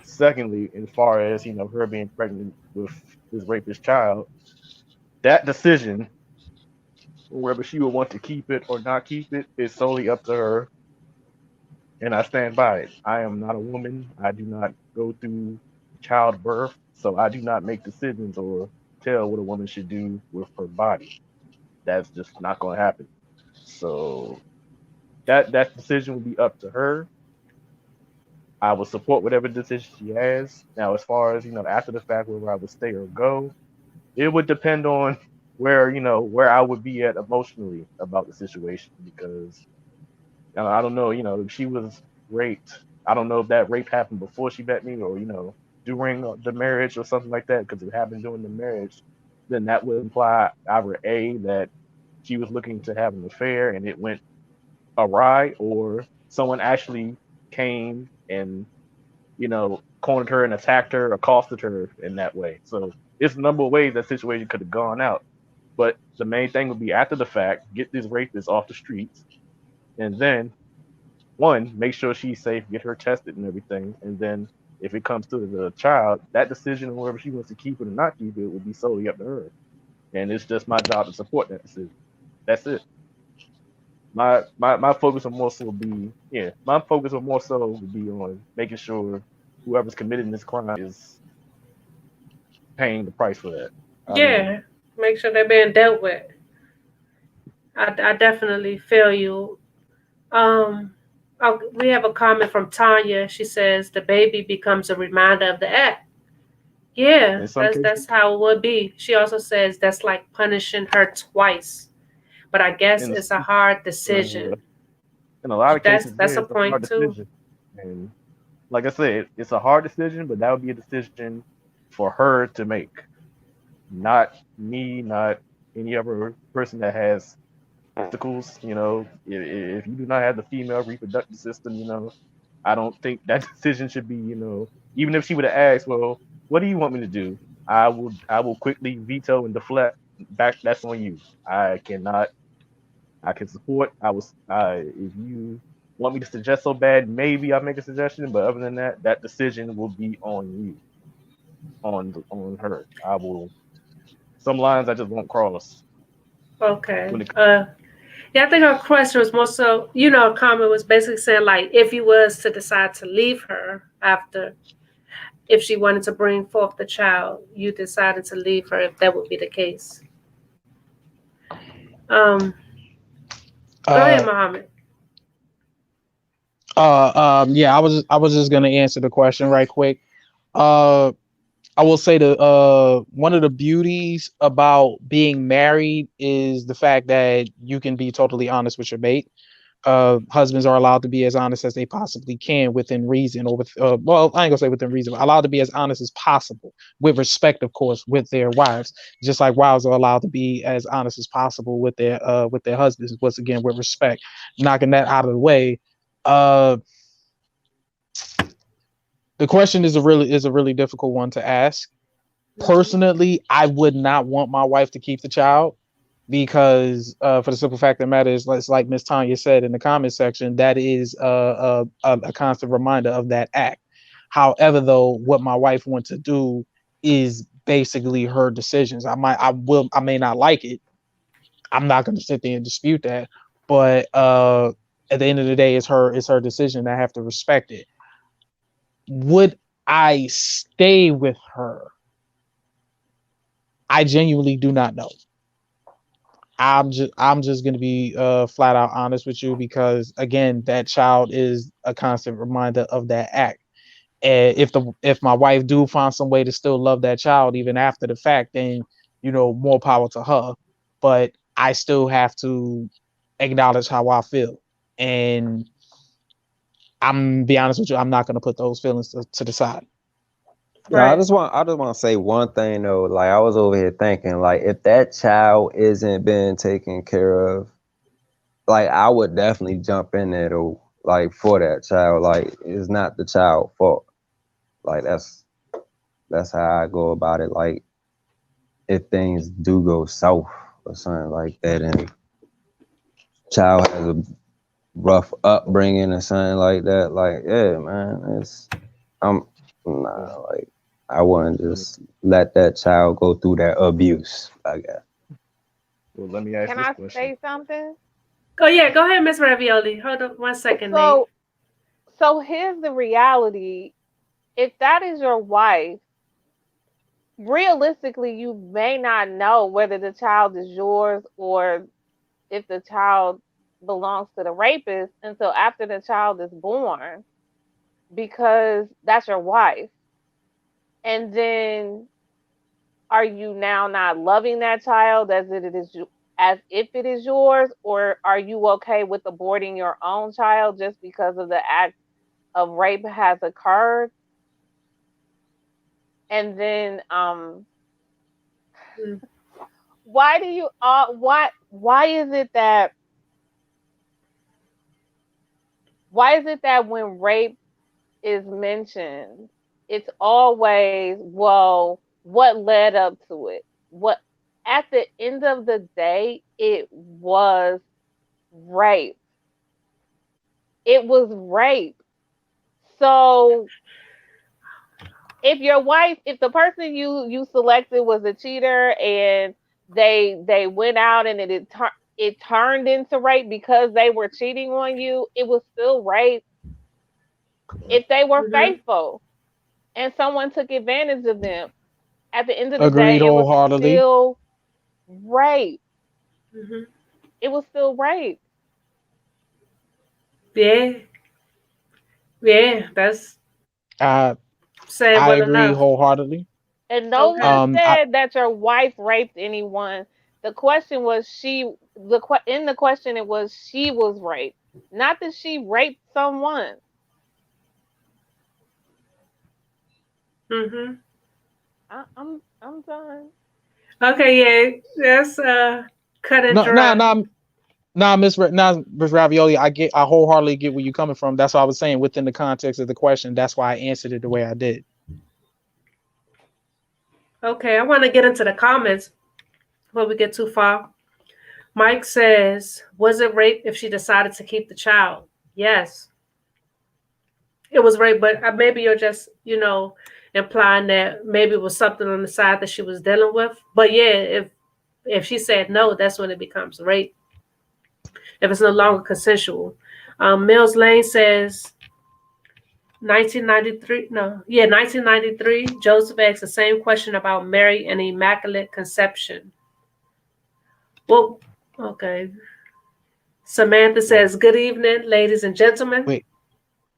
Secondly, as far as her being pregnant with this rapist child, that decision, whether she would want to keep it or not keep it, is solely up to her, and I stand by it. I am not a woman. I do not go through childbirth, so I do not make decisions or tell what a woman should do with her body. That's just not going to happen. So that decision will be up to her. I will support whatever decision she has. Now, as far as after the fact, whether I would stay or go, it would depend on where I would be at emotionally about the situation, because I don't know, if she was raped. I don't know if that rape happened before she met me, or during the marriage or something like that. Because if it happened during the marriage, then that would imply either A, that she was looking to have an affair and it went awry, or someone actually came and cornered her and attacked her, accosted her in that way. So it's a number of ways that situation could have gone out. But the main thing would be, after the fact, get these rapists off the streets, and then one, make sure she's safe, get her tested and everything, and then if it comes to the child, that decision on whether she wants to keep it or not keep it will be solely up to her. And it's just my job to support that decision. That's it. My focus will more so be my focus will more so would be on making sure whoever's committing this crime is paying the price for that. I don't know.
Yeah, make sure they're being dealt with. I definitely feel you. Um, we have a comment from Tanya. She says the baby becomes a reminder of the act. Yeah,
In some
that's
cases,
how it would be. She also says that's like punishing her twice, but I guess
in
it's a hard
uh,
decision.
in a lot of cases, yeah,
That's a
it's a hard
point too.
decision. And like I said, it's a hard decision, but that would be a decision for her to make, not me, not any other person that has testicles. If you do not have the female reproductive system, I don't think that decision should be, even if she would have asked, well, what do you want me to do? I will quickly veto and deflect back. That's on you. I cannot. I can support. If you want me to suggest so bad, maybe I'll make a suggestion. But other than that, that decision will be on you, on her. I will. Some lines I just won't cross when
Okay.
it.
Yeah, I think her question was more so, a comment was basically saying like if you was to decide to leave her after, if she wanted to bring forth the child, you decided to leave her if that would be the case. Um, Go ahead,
Uh,
Mohammed.
yeah, I was just gonna answer the question right quick. Uh, I will say the one of the beauties about being married is the fact that you can be totally honest with your mate. Husbands are allowed to be as honest as they possibly can within reason, or with well, I ain't gonna say within reason, but allowed to be as honest as possible, with respect, of course, with their wives. Just like wives are allowed to be as honest as possible with their husbands. Once again, with respect. Knocking that out of the way. Uh, the question is a really difficult one to ask. Personally, I would not want my wife to keep the child because for the simple fact of the matter is, it's like Miss Tanya said in the comment section, that is a constant reminder of that act. However, though, what my wife wants to do is basically her decisions. I may not like it. I'm not going to sit there and dispute that, but at the end of the day, it's her decision. I have to respect it. Would I stay with her? I genuinely do not know. I'm just gonna be flat out honest with you, because again, that child is a constant reminder of that act. And if my wife do find some way to still love that child even after the fact, then more power to her. But I still have to acknowledge how I feel, and I'm be honest with you, I'm not gonna put those feelings to the side.
Yeah,
Right.
I just want to say one thing though. Like I was over here thinking, like if that child isn't being taken care of, like I would definitely jump in there though, like for that child. Like it's not the child's fault. Like that's how I go about it. Like if things do go south or something like that, and child has a rough upbringing or something like that, like yeah, man, I'm
Well,
nah, like I wouldn't
let me,
just let that child go through that abuse. I guess.
let me ask
Can
this
I
question.
say something?
Yeah, go ahead, Miss Ravioli. Hold on 1 second, Nate.
So, so here's the reality. If that is your wife, realistically, you may not know whether the child is yours or if the child belongs to the rapist until after the child is born, because that's your wife. And then are you now not loving that child as if it is yours, or are you okay with aborting your own child just because of the act of rape has occurred? And then
Mm.
why do you why is it that when rape is mentioned, it's always, well, what led up to it? What At the end of the day, it was rape. It was rape. So if the person you selected was a cheater and they went out and it turned into rape because they were cheating on you, it was still rape. If they were
Mm-hmm.
faithful and someone took advantage of them, at the end of the
Agreed
day, it was
wholeheartedly.
still rape.
Mm-hmm.
It was still rape.
Yeah, yeah, that's
I
saying
I
well
agree
enough.
wholeheartedly.
And no
Okay.
one
I
said that your wife raped anyone. The question was in the question it was she was raped, not that she raped someone.
Mm-hmm.
I'm done.
Okay, yeah, that's cut and
no no
dry.
no Miss Ravioli, I wholeheartedly get where you're coming from. That's what I was saying within the context of the question. That's why I answered it the way I did.
Okay, I want to get into the comments before we get too far. Mike says, "Was it rape if she decided to keep the child?" Yes, it was rape, but maybe you're just, implying that maybe it was something on the side that she was dealing with. But yeah, if she said no, that's when it becomes rape. If it's no longer consensual. Mills Lane says 1993. No, yeah, 1993. Joseph asked the same question about Mary and Immaculate Conception. Well, okay. Samantha says, "Good evening, ladies and gentlemen."
Wait,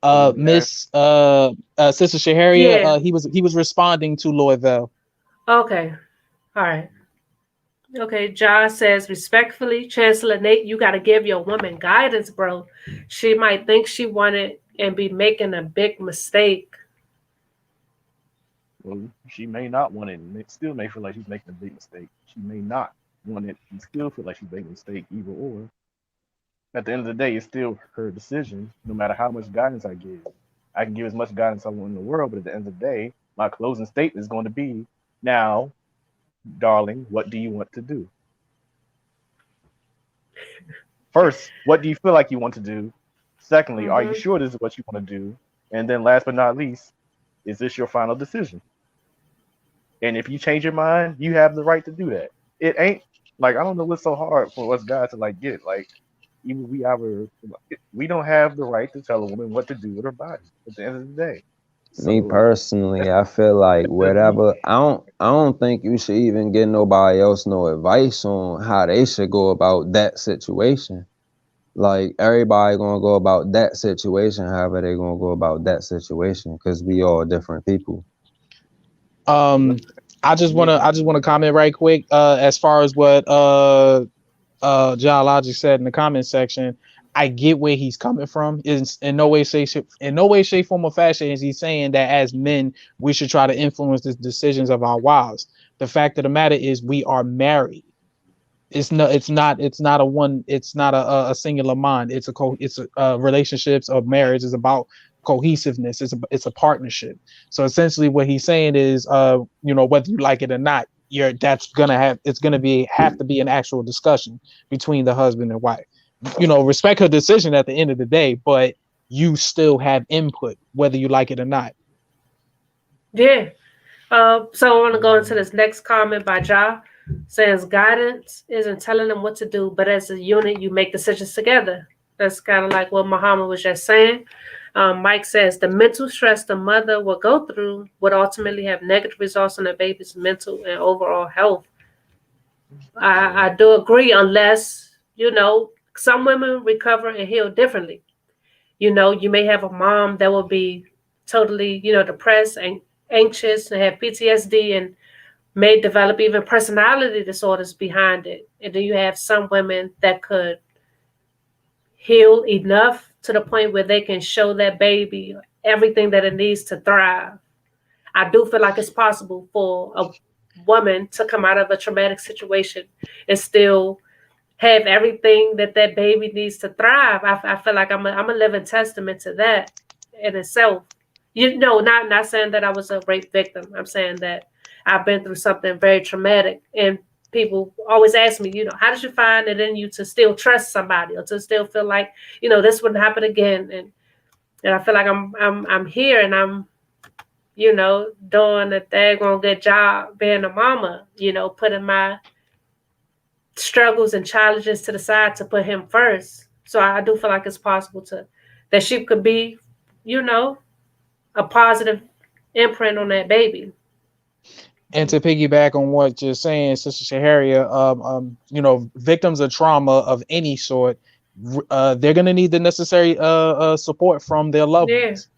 Hello there.
Miss Sister Shaharia,
Yeah.
he was responding to Louisville.
Okay. All right. Okay. Josh says, "Respectfully, Chancellor Nate, you got to give your woman guidance, bro. She might think she wanted and be making a big mistake."
Well, she may not want it and still may feel like she's making a big mistake. She may not want it and still feel like she's making a mistake, either or. At the end of the day, it's still her decision, no matter how much guidance I give. I can give as much guidance I want in the world, but at the end of the day, my closing statement is going to be, now, darling, what do you want to do? First, what do you feel like you want to do? Secondly, are you
Mm-hmm.
sure this is what you want to do? And then last but not least, is this your final decision? And if you change your mind, you have the right to do that. It ain't like, I don't know what's so hard for us guys to like get. Like, even we don't have the right to tell a woman what to do with her body at the end of the day.
Me
So
personally, I feel like whatever. I don't think you should even give nobody else no advice on how they should go about that situation. Like everybody gonna go about that situation, however they gonna go about that situation, because we all different people.
Um, I just wanna comment right quick. As far as what John Logic said in the comment section, I get where he's coming from. Is in no way, shape, form, or fashion is he saying that as men we should try to influence the decisions of our wives. The fact of the matter is we are married. It's not a one. It's not a singular mind. It's relationships of marriage is about cohesiveness. It's a partnership. So essentially, what he's saying is, whether you like it or not, it's gonna have to be an actual discussion between the husband and wife. Respect her decision at the end of the day, but you still have input whether you like it or not.
Yeah. So I want to go into this next comment by Ja. Says guidance isn't telling them what to do, but as a unit, you make decisions together. That's kind of like what Muhammad was just saying. Mike says the mental stress the mother will go through would ultimately have negative results on the baby's mental and overall health. I do agree, unless, some women recover and heal differently. You may have a mom that will be totally, depressed and anxious and have PTSD and may develop even personality disorders behind it. And then you have some women that could heal enough to the point where they can show that baby everything that it needs to thrive. I do feel like it's possible for a woman to come out of a traumatic situation and still have everything that that baby needs to thrive. I feel like I'm a living testament to that in itself. Not saying that I was a rape victim. I'm saying that I've been through something very traumatic, and people always ask me, how did you find it in you to still trust somebody or to still feel like, this wouldn't happen again? And I feel like I'm here and I'm, doing a daggone good job being a mama, putting my struggles and challenges to the side to put him first. So I do feel like it's possible that she could be, a positive imprint on that baby.
And to piggyback on what you're saying, Sister Shaharia, victims of trauma of any sort they're gonna need the necessary support from their loved
Yeah.
ones.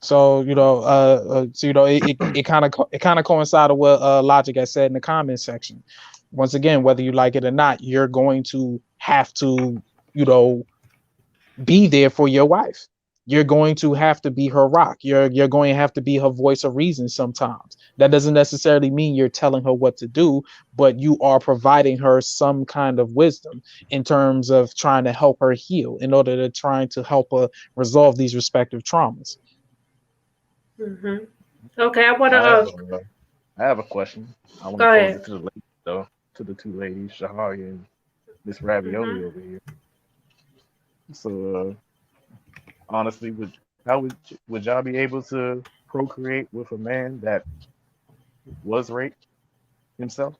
So it kind of coincided with Logic has said in the comment section. Once again, whether you like it or not, you're going to have to, be there for your wife. You're going to have to be her rock. You're going to have to be her voice of reason sometimes. That doesn't necessarily mean you're telling her what to do, but you are providing her some kind of wisdom in terms of trying to help her heal, in order to trying to help her resolve these respective traumas.
Mm-hmm. Okay, I want
I have
to.
a, I have a question. I want
Go
to pose
ahead.
it to the ladies, though, to the two ladies, Shahari and Miss Ravioli
Mm-hmm.
over here. So, honestly, how would y'all be able to procreate with a man that was raped himself?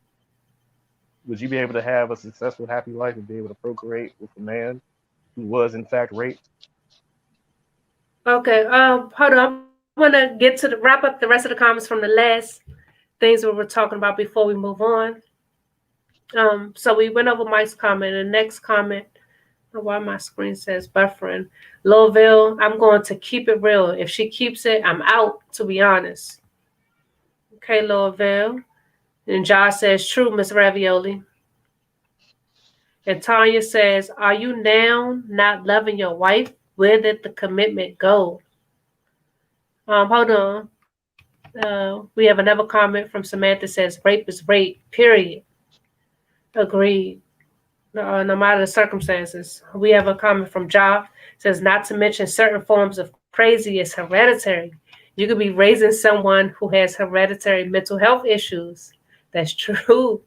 Would you be able to have a successful, happy life and be able to procreate with a man who was in fact raped?
Okay. Hold on. I'm gonna get to wrap up the rest of the comments from the last things we were talking about before we move on. So we went over Mike's comment. The next comment, why my screen says buffering. Louisville, I'm going to keep it real. If she keeps it, I'm out, to be honest. Okay, Louisville. And Josh says, true, Miss Ravioli. And Tanya says, are you now not loving your wife? Where did the commitment go? Hold on. We have another comment from Samantha says, rape is rape, period. Agreed. No matter the circumstances. We have a comment from Ja, says, not to mention certain forms of crazy is hereditary. You could be raising someone who has hereditary mental health issues. That's true.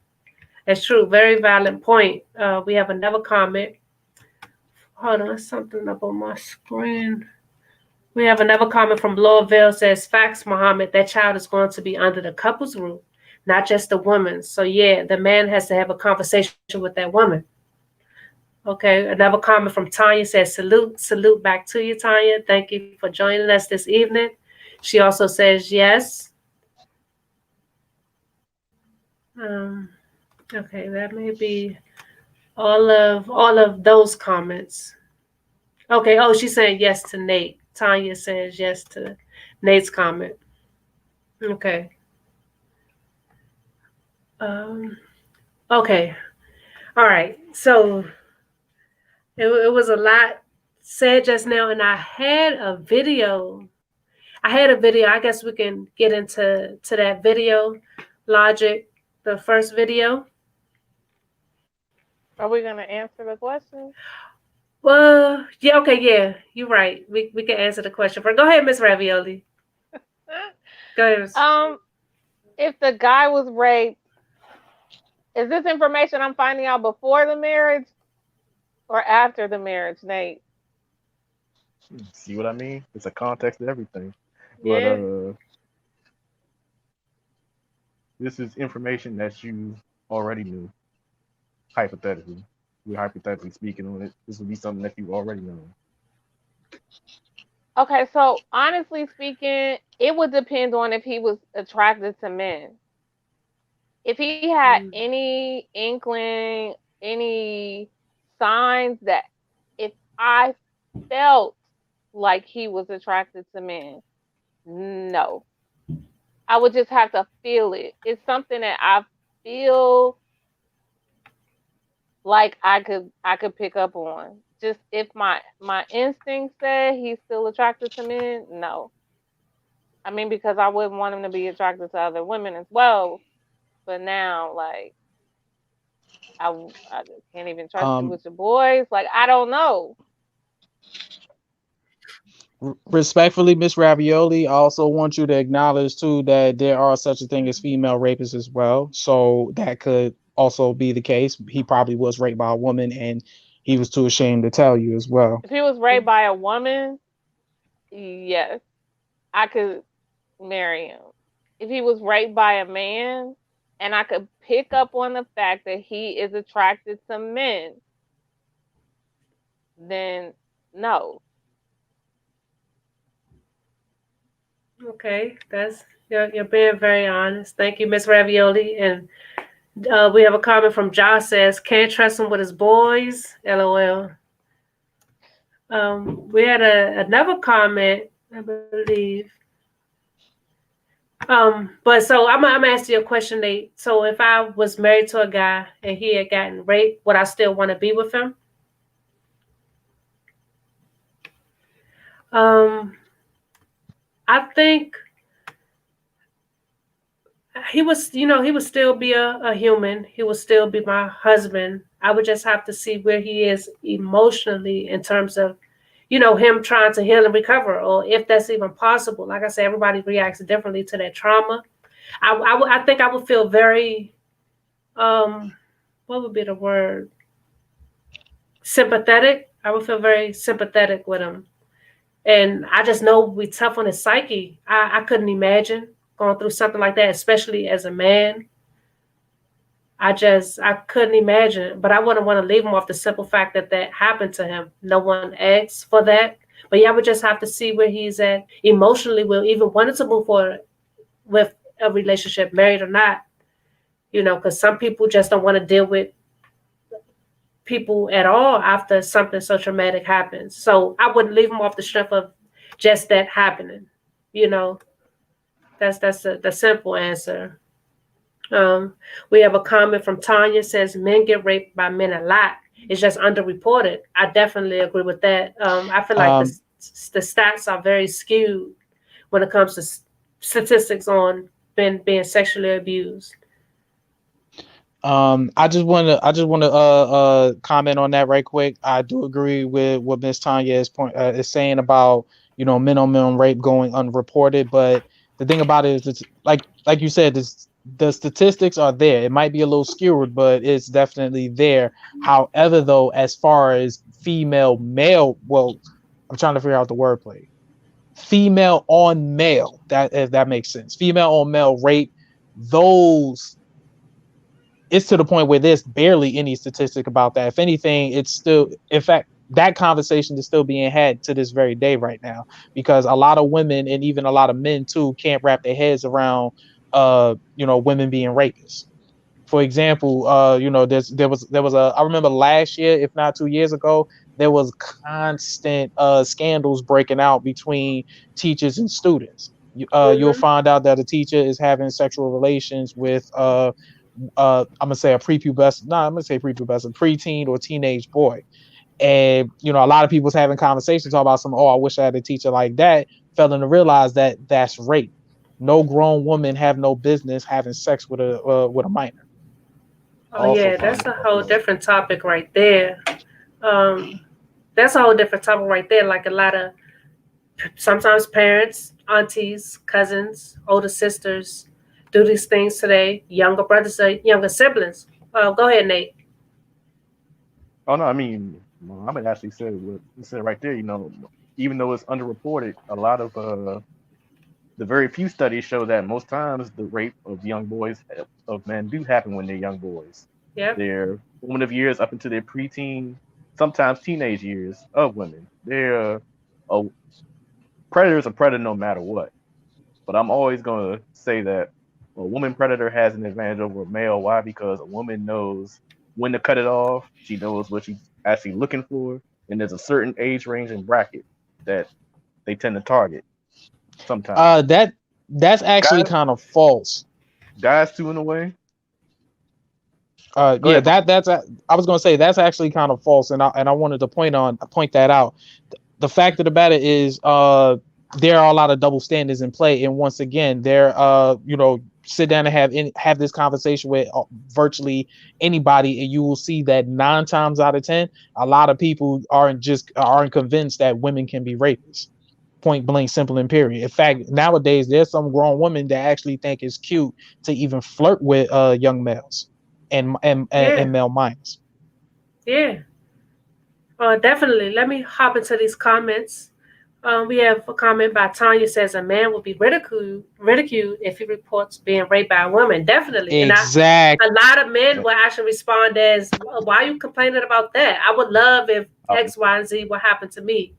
That's true. Very valid point. We have another comment. Hold on, something up on my screen. We have another comment from Louisville says, facts, Muhammad, that child is going to be under the couple's roof, not just the woman's. So yeah, the man has to have a conversation with that woman. Okay, another comment from Tanya says, salute back to you, Tanya. Thank you for joining us this evening. She also says yes. Okay, that may be all of those comments. Okay, oh, she's saying yes to Nate. Tanya says yes to Nate's comment. Okay. Okay. All right. So it was a lot said just now, and I had a video. I guess we can get into that video. Logic, the first video.
Are we gonna answer the question?
Well, yeah, okay, yeah, you're right. We can answer the question. But go ahead, Miss Ravioli. Go ahead.
If the guy was raped, is this information I'm finding out before the marriage or after the marriage, Nate?
See what I mean? It's a context to everything.
Yeah.
But this is information that you already knew. Hypothetically, we're hypothetically speaking on it. This would be something that you already know.
Okay, so honestly speaking, it would depend on if he was attracted to men. If he had any inkling, any signs that if I felt like he was attracted to men, no. I would just have to feel it. It's something that I feel like I could pick up on. Just if my instinct said he's still attracted to men, no. I mean, because I wouldn't want him to be attracted to other women as well. But now, like, I just can't even trust you with your boys. Like, I don't know.
Respectfully, Miss Ravioli, I also want you to acknowledge too that there are such a thing as female rapists as well. So that could also be the case. He probably was raped by a woman and he was too ashamed to tell you as well.
If he was raped by a woman, yes, I could marry him. If he was raped by a man and I could pick up on the fact that he is attracted to men, then no.
Okay, you're being very honest. Thank you, Miss Ravioli. And We have a comment from Josh says, "Can't trust him with his boys." LOL. We had another comment, I believe. But so I'm asking you a question, Nate. So if I was married to a guy and he had gotten raped, would I still want to be with him? I think he was, he would still be a human. He would still be my husband. I would just have to see where he is emotionally in terms of, him trying to heal and recover, or if that's even possible. Like I said, everybody reacts differently to that trauma. I think I would feel very, what would be the word? Sympathetic. I would feel very sympathetic with him. And I just know we tough on his psyche. I couldn't imagine going through something like that, especially as a man. I couldn't imagine, but I wouldn't want to leave him off the simple fact that that happened to him. No one asked for that. But yeah, I would just have to see where he's at emotionally. Will even wanted to move forward with a relationship, married or not. Because some people just don't want to deal with people at all after something so traumatic happens. So I wouldn't leave him off the strength of just that happening. That's the simple answer. We have a comment from Tanya, says men get raped by men a lot. It's just underreported. I definitely agree with that. I feel like the stats are very skewed when it comes to statistics on men being sexually abused.
I just want to comment on that right quick. I do agree with what Miss Tanya is saying about men on men rape going unreported, but the thing about it is it's like you said, the statistics are there. It might be a little skewed, but it's definitely there. However, though, as far as female male, well, I'm trying to figure out the wordplay. Female on male, if that makes sense. Female on male rape, those. It's to the point where there's barely any statistic about that. If anything, it's still, in fact, that conversation is still being had to this very day right now, because a lot of women and even a lot of men too can't wrap their heads around, women being rapists. For example, there was I remember last year, if not 2 years ago, there was constant scandals breaking out between teachers and students. You'll find out that a teacher is having sexual relations with I'm gonna say a preteen or teenage boy. And a lot of people's having conversations talking about I wish I had a teacher like that, failing to realize that that's rape. No grown woman have no business having sex with a minor.
Oh yeah, that's a whole different topic right there. That's a whole different topic right there. Like a lot of sometimes parents, aunties, cousins, older sisters do these things to their younger brothers or younger siblings. Go ahead, Nate.
Oh no, I mean, Muhammad actually said what he said right there. Even though it's underreported, a lot of the very few studies show that most times the rape of young boys of men do happen when they're young boys.
Yeah.
They're formative years up into their preteen, sometimes teenage years of women. They're a predator's a predator no matter what. But I'm always going to say that a woman predator has an advantage over a male. Why? Because a woman knows when to cut it off. She knows what she's actually looking for. And there's a certain age range and bracket that they tend to target sometimes.
That's actually kind of false.
Guys too, in a way.
I was going to say that's actually kind of false. And I wanted to point that out. The fact of the matter is, there are a lot of double standards in play, and once again, sit down and have this conversation with virtually anybody, and you will see that 9 times out of 10, a lot of people aren't convinced that women can be rapists. Point blank, simple and period. In fact, nowadays there's some grown women that actually think it's cute to even flirt with young males and male minors.
Yeah. Definitely. Let me hop into these comments. We have a comment by Tanya, says a man will be ridiculed if he reports being raped by a woman. Definitely.
Exactly.
And a lot of men will actually respond as, why are you complaining about that? I would love if X, Y, and Z would happen to me.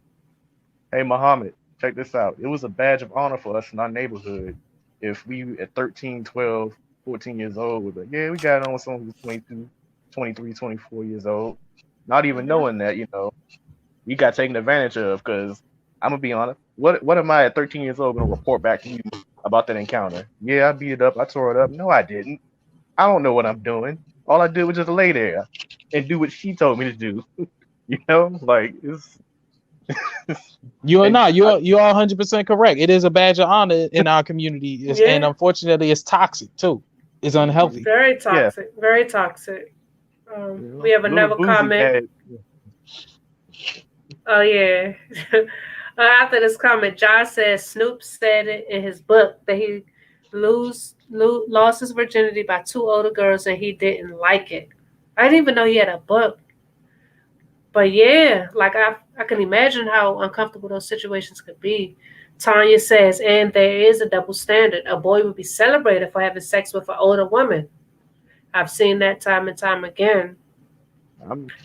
Hey, Muhammad, check this out. It was a badge of honor for us in our neighborhood if we at 13, 12 14 years old was like, yeah, we got on with someone who's 22, 23, 24 years old. Not even
Mhm.
knowing that, we got taken advantage of because I'm going to be honest. What am I at 13 years old going to report back to you about that encounter? Yeah, I beat it up. I tore it up. No, I didn't. I don't know what I'm doing. All I did was just lay there and do what she told me to do. Like it's
You're
and
not. You're 100% correct. It is a badge of honor in our community, and
Yeah.
unfortunately, it's toxic too. It's unhealthy.
Very
yeah.
toxic. Very toxic. We have
Little
another
Boozy
comment.
had
Oh yeah. After this comment, Josh says Snoop said it in his book that he lost his virginity by 2 older girls and he didn't like it. I didn't even know he had a book. But yeah, like I can imagine how uncomfortable those situations could be. Tanya says, and there is a double standard. A boy would be celebrated for having sex with an older woman. I've seen that time and time again.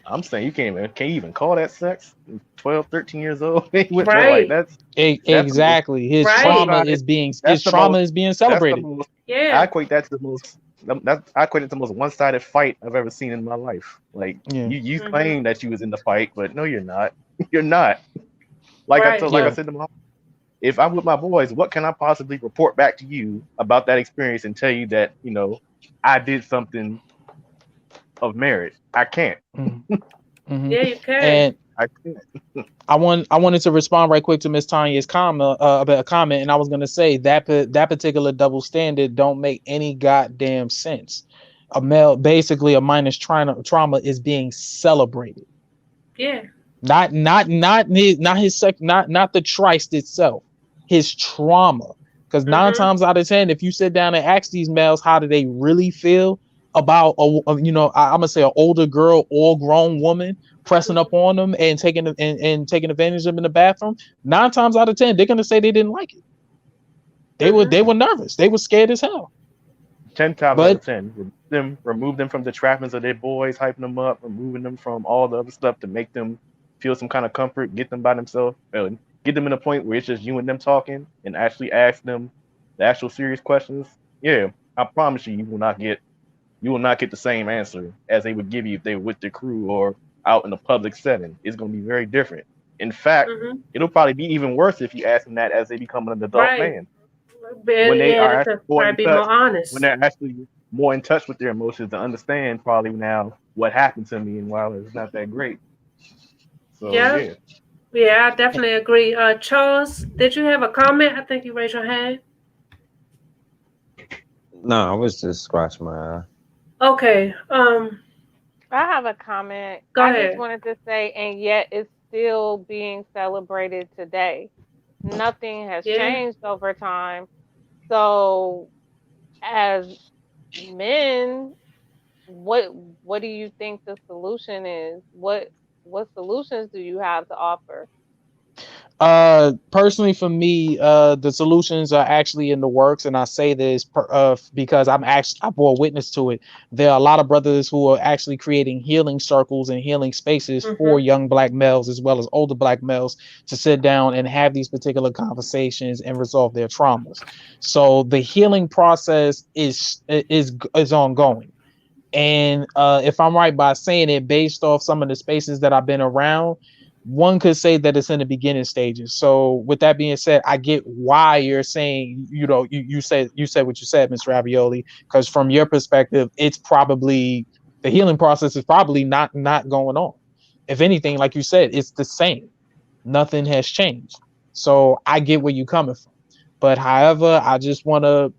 I'm saying you can't even call that sex. 12, 13 years old. Like
Right.
that's
Exactly. His
Right.
trauma is being celebrated.
Yeah.
I equate that to the most. I equate it to the most one-sided fight I've ever seen in my life. Like
Yeah.
you
Mhm.
claim that you was in the fight, but no, you're not. You're not. Like
Right.
I
Yeah.
said to mom, if I'm with my boys, what can I possibly report back to you about that experience and tell you that I did something of merit? I can't.
Mhm. Mhm.
Yeah, you can.
And
I can't.
I wanted to respond right quick to Miss Tanya's comment about a comment, and I was gonna say that particular double standard don't make any goddamn sense. A minor's trauma is being celebrated,
Yeah.
not the tryst itself, his trauma. Because 9
Mhm.
times out of 10, if you sit down and ask these males how do they really feel about I'm gonna say an older girl or grown woman pressing up on them and taking advantage of them in the bathroom, 9 times out of 10 they're gonna say they didn't like it. They were nervous, they were scared as hell.
10 times
But-
out of 10, remove them from the trappings of their boys, hyping them up, removing them from all the other stuff to make them feel some kind of comfort, get them by themselves, get them in a point where it's just you and them talking, and actually ask them the actual serious questions. Yeah, I promise you, you will not get the same answer as they would give you if they were with the crew or out in a public setting. It's going to be very different. In fact,
Mhm.
it'll probably be even worse if you ask them that as they become an adult
Right.
man.
When
When they are
to
more
probably
in
be
touch,
more honest.
when they're actually more in touch with their emotions to understand probably now what happened to me and while it's not that great. So
Yeah. Yeah, I definitely agree. Charles, did you have a comment? I think you raised your hand.
No, I was just scratching my eye.
Okay.
I have a comment.
Go
I
ahead.
just wanted to say, and yet it's still being celebrated today. Nothing has
Yeah.
changed over time. So, as men, what do you think the solution is? What solutions do you have to offer?
Personally for me, the solutions are actually in the works, and I say this because I bore witness to it. There are a lot of brothers who are actually creating healing circles and healing spaces for young black males as well as older black males to sit down and have these particular conversations and resolve their traumas. So the healing process is ongoing. And if I'm right by saying it, based off some of the spaces that I've been around, one could say that it's in the beginning stages. So with that being said, I get why you're saying, you said what you said, Ms. Ravioli, because from your perspective, it's probably the healing process is probably not going on. If anything, like you said, it's the same. Nothing has changed. So I get where you're coming from. But however, I just want to,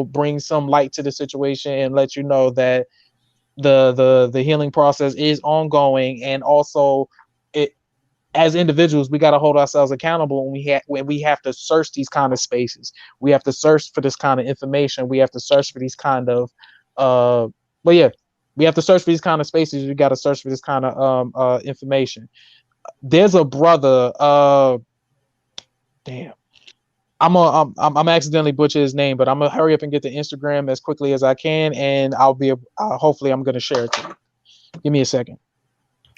bring some light to the situation and let you know that the healing process is ongoing, and also it, as individuals, we got to hold ourselves accountable when we have to search these kind of spaces. We have to search for this kind of information. We have to search for these kind of we have to search for these kind of spaces. We got to search for this kind of information. There's a brother, damn, I'm accidentally butcher his name, but I'm gonna hurry up and get the Instagram as quickly as I can, and hopefully I'm gonna share it to you. Give me a second.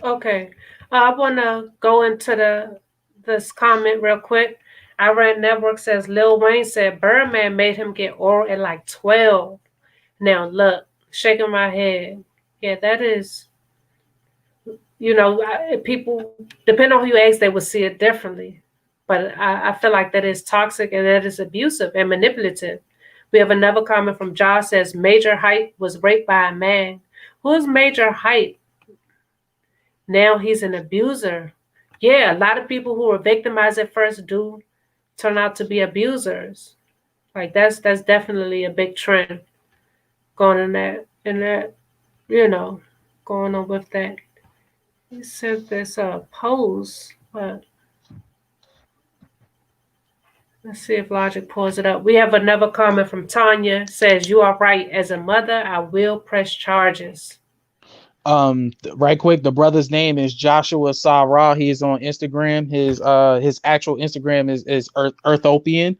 Okay. I want to go into this comment real quick. I Read Network says Lil Wayne said Birdman made him get oral at like 12. Now look, shaking my head. Yeah, that is, people, depending on who you ask, they will see it differently. But I feel like that is toxic and that is abusive and manipulative. We have another comment from Josh says Major Height was raped by a man. Who is Major Height? Now he's an abuser. Yeah, a lot of people who were victimized at first do turn out to be abusers. Like that's definitely a big trend going in that, going on with that. He sent this post, but let's see if Logic pulls it up. We have another comment from Tanya. Says, "You are right. As a mother, I will press charges."
Right quick, the brother's name is Joshua Sarah. He is on Instagram. His actual Instagram is Earthopian,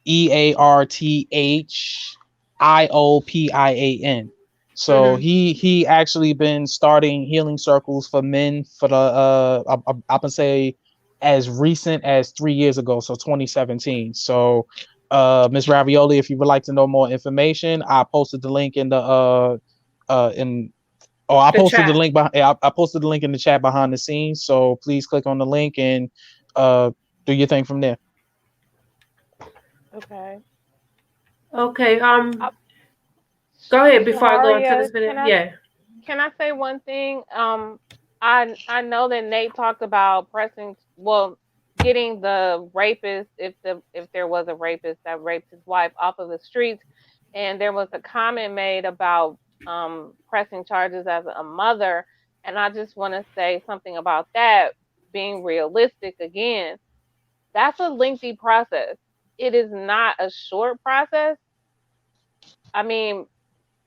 EARTHIOPIAN. So he actually been starting healing circles for men for the I can say as recent as 3 years ago, so 2017. So Miss Ravioli, if you would like to know more information, I posted the link in the I posted the link I posted the link in the chat behind the scenes. So please click on the link and do your thing from there.
Okay.
Okay. Go ahead before I go into this video.
Can I say one thing? I know that Nate talked about getting the rapist, if there was a rapist that raped his wife, off of the streets, and there was a comment made about pressing charges as a mother, and I just want to say something about that. Being realistic again, that's a lengthy process. It is not a short process. I mean,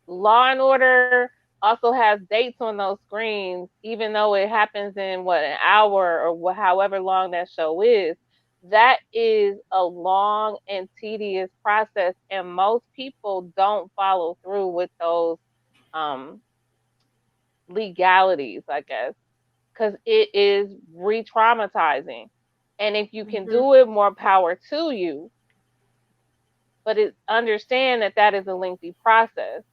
Law and Order also has dates on those screens, even though it happens in an hour or however long that show is. That is a long and tedious process, and most people don't follow through with those legalities, I guess, because it is re-traumatizing. And if you can do it, more power to you. But understand that is a lengthy process.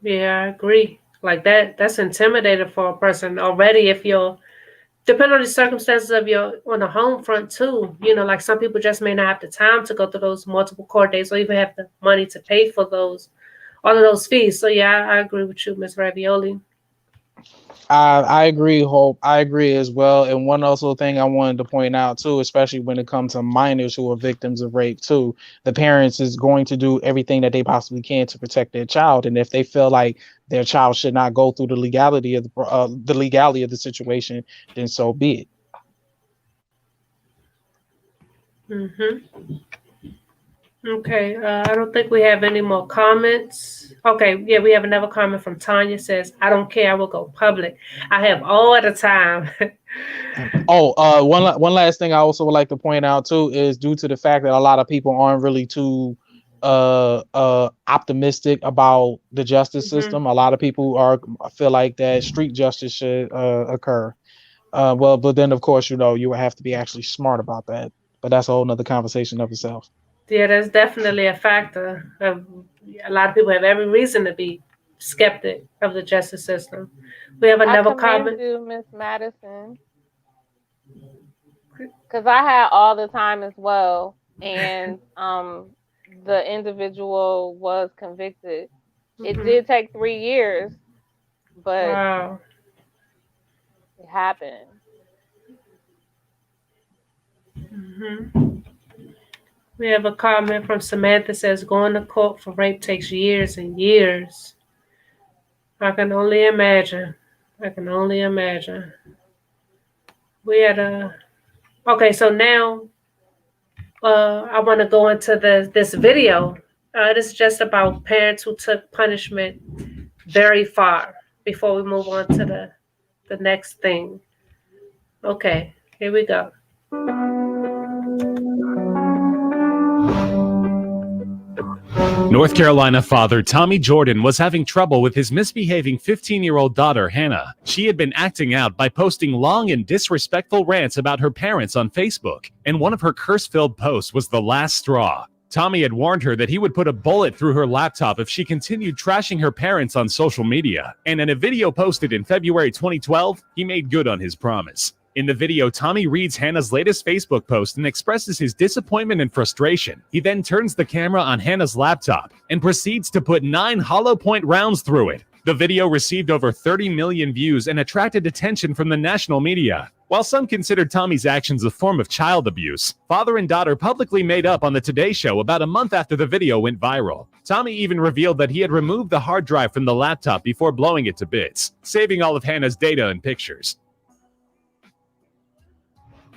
Yeah, I agree. Like that's intimidating for a person already. If you're, depending on the circumstances of on the home front too, like some people just may not have the time to go through those multiple court dates or even have the money to pay for all of those fees. So yeah, I agree with you, Ms. Ravioli.
I agree, Hope. I agree as well. And one also thing I wanted to point out too, especially when it comes to minors who are victims of rape too, the parents is going to do everything that they possibly can to protect their child. And if they feel like their child should not go through the legality of the situation, then so be
it. Okay, I don't think we have any more comments. Okay, yeah, we have another comment from Tanya. Says, "I don't care. I will go public. I have all the time."
One last thing I also would like to point out too is due to the fact that a lot of people aren't really too optimistic about the justice system. A lot of people feel like that street justice should occur. But then of course, you would have to be actually smart about that. But that's a whole nother conversation of itself.
Yeah, that's definitely a factor. A lot of people have every reason to be skeptic of the justice system. We have another comment.
You, Miss Madison, because I had all the time as well, and the individual was convicted. It did take 3 years, but it happened.
We have a comment from Samantha. Says, "Going to court for rape takes years and years." I can only imagine. We had okay, so now I want to go into this video. This is just about parents who took punishment very far before we move on to the next thing. Okay, here we go.
North Carolina father Tommy Jordan was having trouble with his misbehaving 15-year-old daughter, Hannah. She had been acting out by posting long and disrespectful rants about her parents on Facebook, and one of her curse-filled posts was the last straw. Tommy had warned her that he would put a bullet through her laptop if she continued trashing her parents on social media. And in a video posted in February 2012, he made good on his promise. In the video, Tommy reads Hannah's latest Facebook post and expresses his disappointment and frustration. He then turns the camera on Hannah's laptop and proceeds to put 9 hollow point rounds through it. The video received over 30 million views and attracted attention from the national media. While some considered Tommy's actions a form of child abuse, father and daughter publicly made up on the Today Show about a month after the video went viral. Tommy even revealed that he had removed the hard drive from the laptop before blowing it to bits, saving all of Hannah's data and pictures.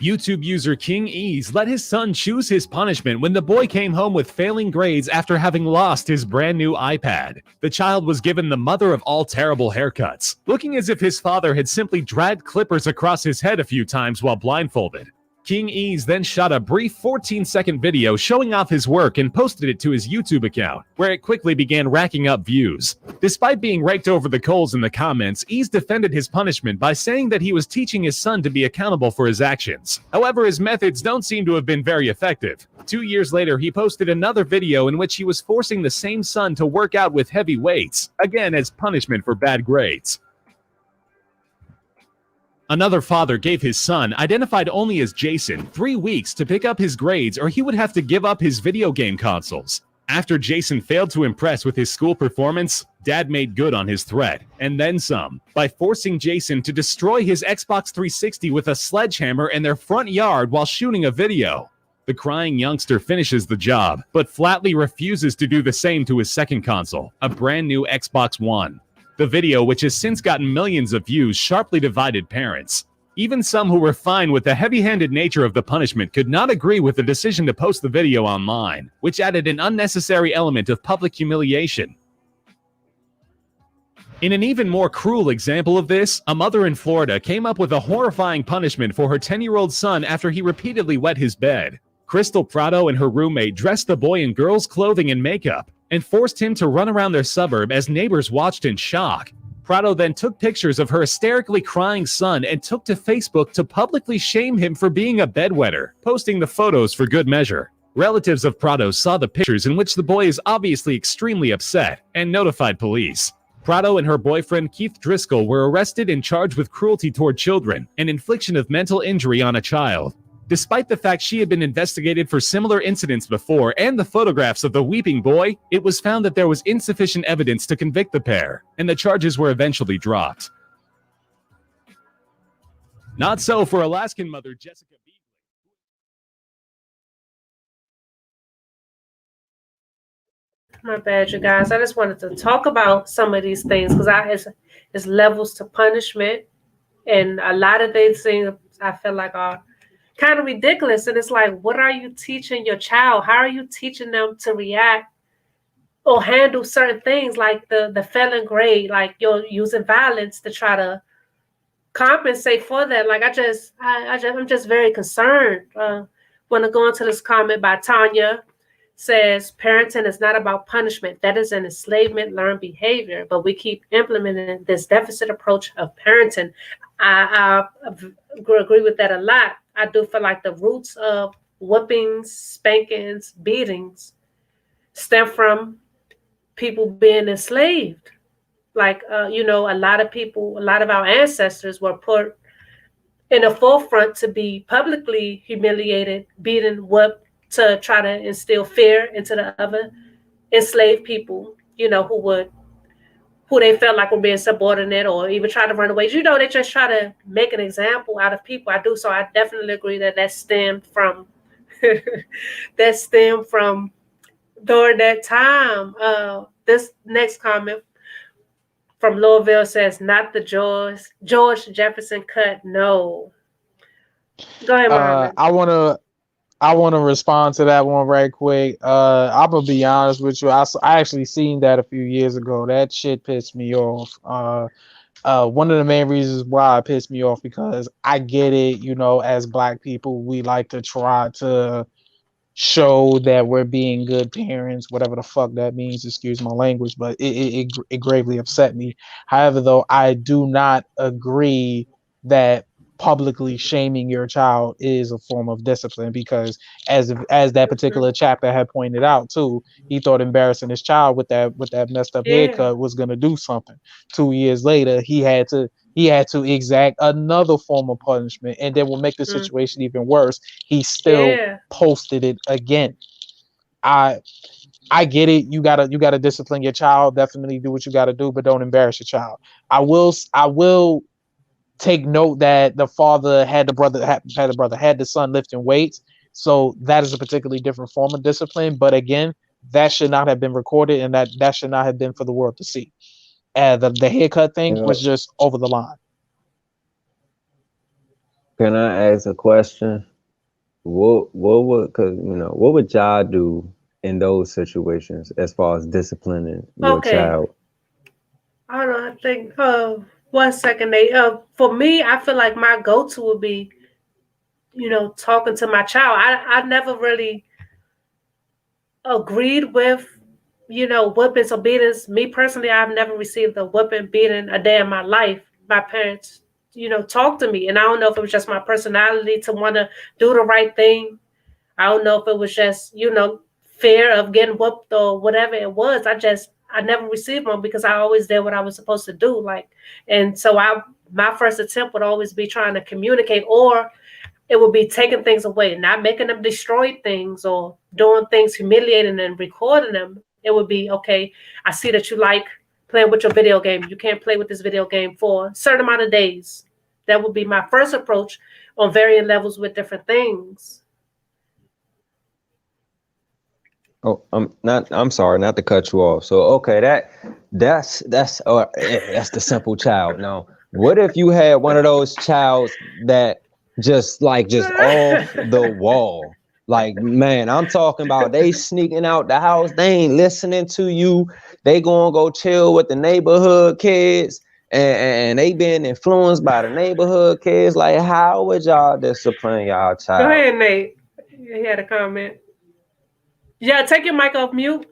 YouTube user King Ease let his son choose his punishment when the boy came home with failing grades after having lost his brand new iPad. The child was given the mother of all terrible haircuts, looking as if his father had simply dragged clippers across his head a few times while blindfolded. King Ease then shot a brief 14-second video showing off his work and posted it to his YouTube account, where it quickly began racking up views. Despite being raked over the coals in the comments, Ease defended his punishment by saying that he was teaching his son to be accountable for his actions. However, his methods don't seem to have been very effective. 2 years later, he posted another video in which he was forcing the same son to work out with heavy weights, again as punishment for bad grades. Another father gave his son, identified only as Jason, 3 weeks to pick up his grades or he would have to give up his video game consoles. After Jason failed to impress with his school performance, Dad made good on his threat, and then some, by forcing Jason to destroy his Xbox 360 with a sledgehammer in their front yard while shooting a video. The crying youngster finishes the job, but flatly refuses to do the same to his second console, a brand new Xbox One. The video, which has since gotten millions of views, sharply divided parents. Even some who were fine with the heavy-handed nature of the punishment could not agree with the decision to post the video online, which added an unnecessary element of public humiliation. In an even more cruel example of this, a mother in Florida came up with a horrifying punishment for her 10-year-old son after he repeatedly wet his bed. Crystal Prado and her roommate dressed the boy in girls' clothing and makeup and forced him to run around their suburb as neighbors watched in shock. Prado then took pictures of her hysterically crying son and took to Facebook to publicly shame him for being a bedwetter, posting the photos for good measure. Relatives of Prado saw the pictures in which the boy is obviously extremely upset and notified police. Prado and her boyfriend Keith Driscoll were arrested and charged with cruelty toward children and infliction of mental injury on a child. Despite the fact she had been investigated for similar incidents before and the photographs of the weeping boy, it was found that there was insufficient evidence to convict the pair, and the charges were eventually dropped. Not so for Alaskan mother Jessica Beagley.
My bad, you guys. I just wanted to talk about some of these things because it's levels to punishment, and a lot of these things I feel like are kind of ridiculous. And it's like, what are you teaching your child? How are you teaching them to react or handle certain things like the failing grade, like you're using violence to try to compensate for that? Like I'm just very concerned. Want to go into this comment by Tanya. Says parenting is not about punishment. That is an enslavement learned behavior, but we keep implementing this deficit approach of parenting. I agree with that a lot. I do feel like the roots of whoopings, spankings, beatings stem from people being enslaved. Like, a lot of our ancestors were put in the forefront to be publicly humiliated, beaten, whooped, to try to instill fear into the other enslaved people, who they felt like were being subordinate or even try to run away. They just try to make an example out of people. So I definitely agree that stemmed from during that time. This next comment from Louisville says, not the George Jefferson cut. No. Go ahead, Marvin.
I want to respond to that one right quick. I'm gonna be honest with you. I actually seen that a few years ago. That shit pissed me off. One of the main reasons why it pissed me off because I get it. As Black people, we like to try to show that we're being good parents, whatever the fuck that means. Excuse my language, but it gravely upset me. However, though, I do not agree that publicly shaming your child is a form of discipline, because as that particular chapter had pointed out too, he thought embarrassing his child with that messed up
Yeah.
haircut was going to do something. 2 years later, he had to exact another form of punishment, and then will make the situation even worse. He still
Yeah.
posted it again. I get it. You gotta discipline your child. Definitely do what you gotta do, but don't embarrass your child. I will take note that the father had the son lifting weights, so that is a particularly different form of discipline. But again, that should not have been recorded, and that should not have been for the world to see. The haircut thing
You know,
was just over the line.
can I ask a question? What would, cause what would y'all do in those situations as far as disciplining your
Okay.
child?
I don't know. I think. 1 second, Nate. For me, I feel like my go-to would be, talking to my child. I never really agreed with, whippings or beatings. Me personally, I've never received a whipping, beating a day in my life. My parents, talked to me, and I don't know if it was just my personality to want to do the right thing. I don't know if it was just, fear of getting whooped or whatever it was. I never received one because I always did what I was supposed to do. And so my first attempt would always be trying to communicate, or it would be taking things away, not making them destroy things or doing things humiliating and recording them. It would be, okay, I see that you like playing with your video game. You can't play with this video game for a certain amount of days. That would be my first approach on varying levels with different things.
Oh, I'm sorry, not to cut you off. So okay, that's the simple child. Now, what if you had one of those childs that just off the wall? Like, man, I'm talking about they sneaking out the house, they ain't listening to you, they gonna go chill with the neighborhood kids, and they been influenced by the neighborhood kids. Like, how would y'all discipline y'all child?
Go ahead, Nate. He had a comment. Yeah, take your mic off mute.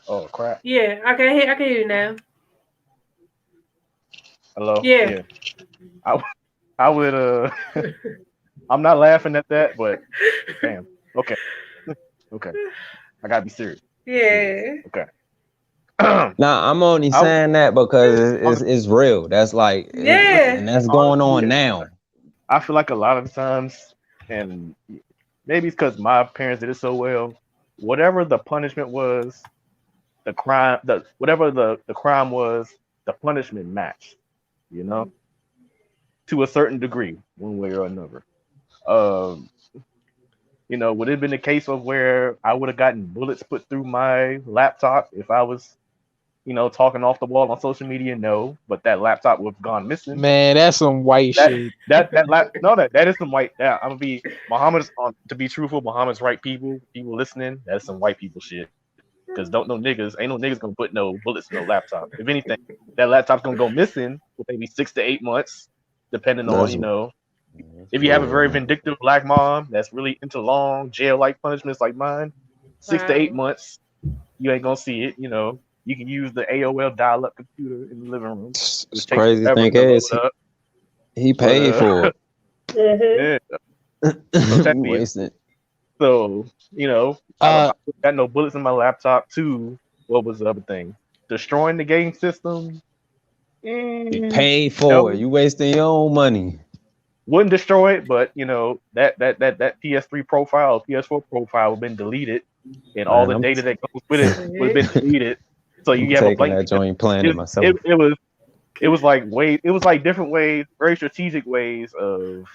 Oh crap.
Yeah, I can hear you now.
Hello.
Yeah.
I would. I'm not laughing at that, but damn. Okay. Okay. I gotta be serious.
Yeah.
Okay.
Nah, I'm only saying that because it's real. That's like,
Yeah.
and that's going on now.
I feel like a lot of times, and maybe it's because my parents did it so well, whatever the punishment was, the crime, whatever the crime was, the punishment matched, to a certain degree, one way or another. Would it have been the case of where I would have gotten bullets put through my laptop if I was, talking off the wall on social media? No, but that laptop would have gone missing.
Man, that's some white shit.
That is some white. Yeah, I'm gonna be to be truthful, Muhammad's right people listening. That's some white people shit. Because ain't no niggas gonna put no bullets in no laptop. If anything, that laptop's gonna go missing for maybe 6 to 8 months, depending on if you have a very vindictive black mom that's really into long jail-like punishments like mine, 6 to 8 months, you ain't gonna see it. You can use the AOL dial-up computer in the living room.
It's crazy thing is he paid for it.
Mm-hmm.
So I got no bullets in my laptop too. What was the other thing? Destroying the game system.
You paid for it. You wasting your own money.
Wouldn't destroy it, but that PS3 profile, PS4 profile would have been deleted, and all the data that goes with it would have been deleted. So you have a blank.
That joint playing it myself.
It was like different ways, very strategic ways of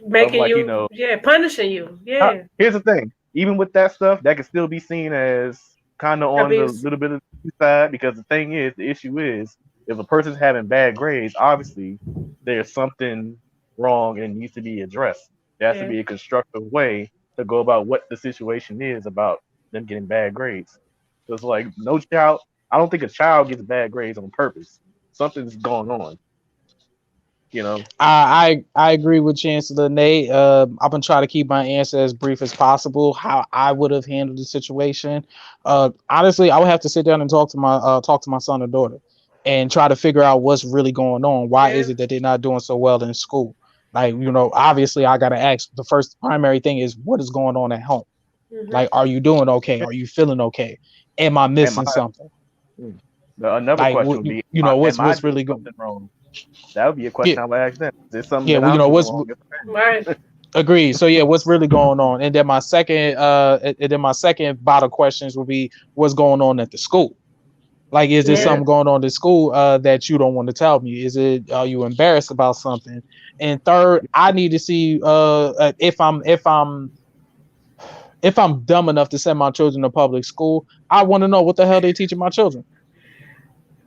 making you, punishing you. Yeah.
Here's the thing: even with that stuff, that can still be seen as kind of on the little bit of the side, because the issue is, if a person's having bad grades, obviously there's something wrong and it needs to be addressed. There has to be a constructive way to go about what the situation is about them getting bad grades. So it's like I don't think a child gets bad grades on purpose. Something's going on.
I agree with Chancellor Nate. I'm gonna try to keep my answer as brief as possible. How I would have handled the situation. Honestly, I would have to sit down and talk to my son or daughter. and try to figure out what's really going on. Why
Yeah.
is it that they're not doing so well in school? Like, obviously I got to ask, the first primary thing is, what is going on at home?
Mhm.
Like, are you doing okay? Are you feeling okay? Am I missing something?
Another
Like,
question would be,
what's
am I doing
really going?
something wrong? That would be a question
Yeah,
I would ask them. Is there something
yeah.
that I'm doing
What's
wrong?
Right.
agreed. So yeah, what's really going on? And then my second bottle questions will be, what's going on at the school? Like, is there
Yeah.
something going on at school that you don't want to tell me? Are you embarrassed about something? And third, I need to see if I'm dumb enough to send my children to public school. I want to know what the hell they teaching my children.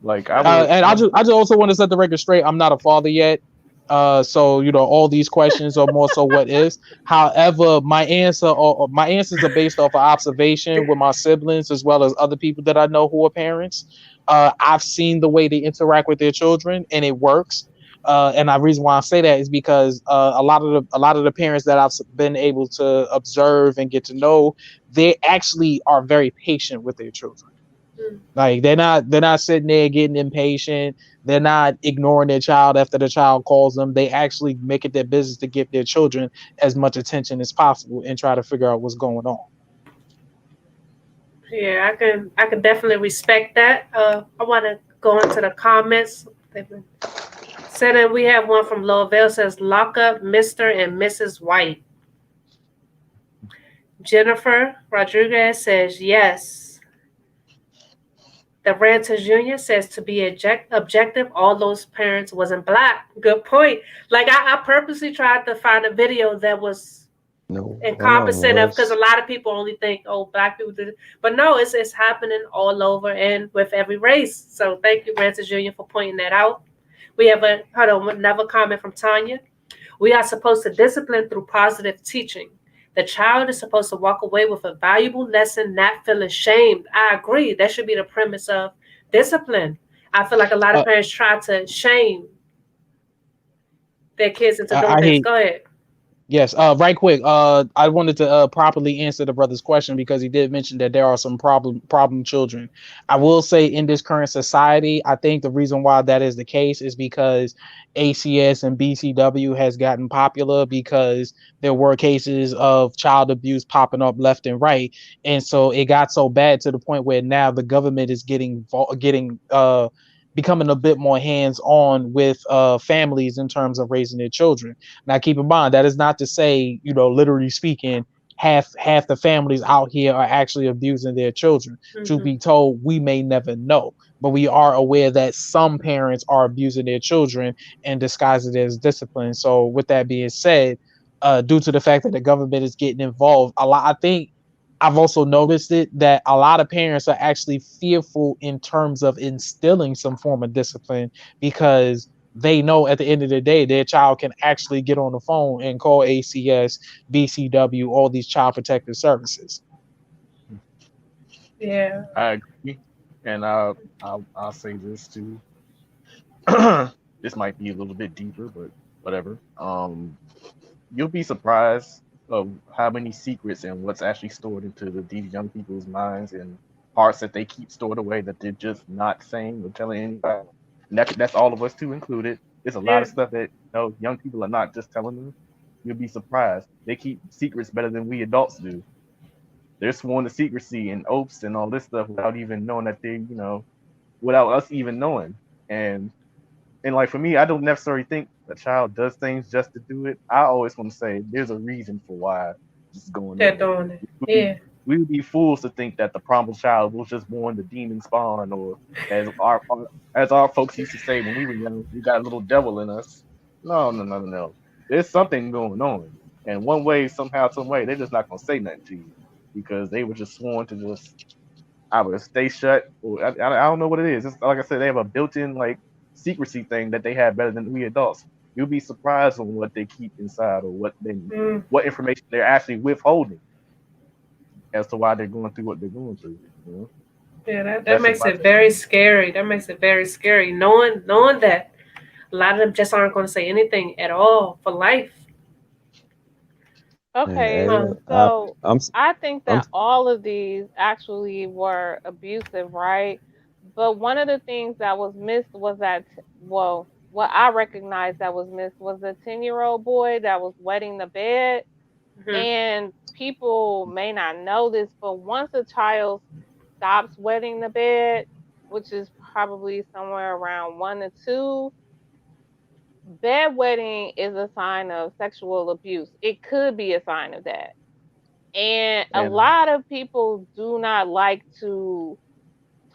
Like I would,
And I just also want to set the record straight. I'm not a father yet. So all these questions are more so what is. However, my answers are based off of observation with my siblings as well as other people that I know who are parents. I've seen the way they interact with their children, and it works. And the reason why I say that is because a lot of the parents that I've been able to observe and get to know, they actually are very patient with their children.
Mm.
Like, they're not sitting there getting impatient. They're not ignoring their child after the child calls them. They actually make it their business to give their children as much attention as possible and try to figure out what's going on.
Yeah, I can definitely respect that. I want to go into the comments. They've been sending. We have one from Lowville, says, lock up Mr. and Mrs. White. Jennifer Rodriguez says yes. The Ranter Jr. says, to be objective, all those parents wasn't black. Good point. Like, I purposely tried to find a video that was
No,
encompassing of, because a lot of people only think, oh, black people do it. But no, it's happening all over and with every race. So thank you, Ranter Jr., for pointing that out. We have another comment from Tanya. We are supposed to discipline through positive teaching. The child is supposed to walk away with a valuable lesson, not feel ashamed. I agree. That should be the premise of discipline. I feel like a lot of parents try to shame their kids into doing things. Go ahead.
Yes, right quick. I wanted to properly answer the brother's question because he did mention that there are some problem children. I will say, in this current society, I think the reason why that is the case is because ACS and BCW has gotten popular because there were cases of child abuse popping up left and right, and so it got so bad to the point where now the government is becoming a bit more hands-on with families in terms of raising their children. Now, keep in mind, that is not to say, literally speaking, half the families out here are actually abusing their children. Mm-hmm. Truth be told, we may never know, but we are aware that some parents are abusing their children and disguise it as discipline. So with that being said, due to the fact that the government is getting involved, I think I've also noticed that a lot of parents are actually fearful in terms of instilling some form of discipline because they know at the end of the day, their child can actually get on the phone and call ACS, BCW, all these child protective services.
Yeah,
I agree, and I'll say this too. This might be a little bit deeper, but whatever. You'll be surprised of how many secrets and what's actually stored into these young people's minds and hearts that they keep stored away that they're just not saying or telling anybody. And that's all of us too included. There's a lot of stuff that young people are not just telling them. You'll be surprised. They keep secrets better than we adults do. They're sworn to secrecy and oaths and all this stuff without even knowing that they, without us even knowing. And like for me, I don't necessarily think a child does things just to do it. I always want to say there's a reason for why this is going on.
They're doing it. Yeah.
We would be fools to think that the problem child was just born the demon spawn, or as our folks used to say when we were young, we got a little devil in us. No. There's something going on, and one way, somehow, some way, they're just not gonna say nothing to you because they were just sworn to just either stay shut, or I don't know what it is. It's, like I said, they have a built-in secrecy thing that they have better than we adults. You'll be surprised on what they keep inside or what information they're actually withholding as to why they're going through what they're going through.
Yeah, that makes it very scary. That makes it very scary. Knowing that a lot of them just aren't going to say anything at all for life.
Okay, I think that all of these actually were abusive, right? But one of the things that was missed was that, well, what I recognized that was missed was the 10-year-old boy that was wetting the bed.
Mhm.
And people may not know this, but once a child stops wetting the bed, which is probably somewhere around 1 to 2, bedwetting is a sign of sexual abuse. It could be a sign of that. And a
And
lot of people do not like to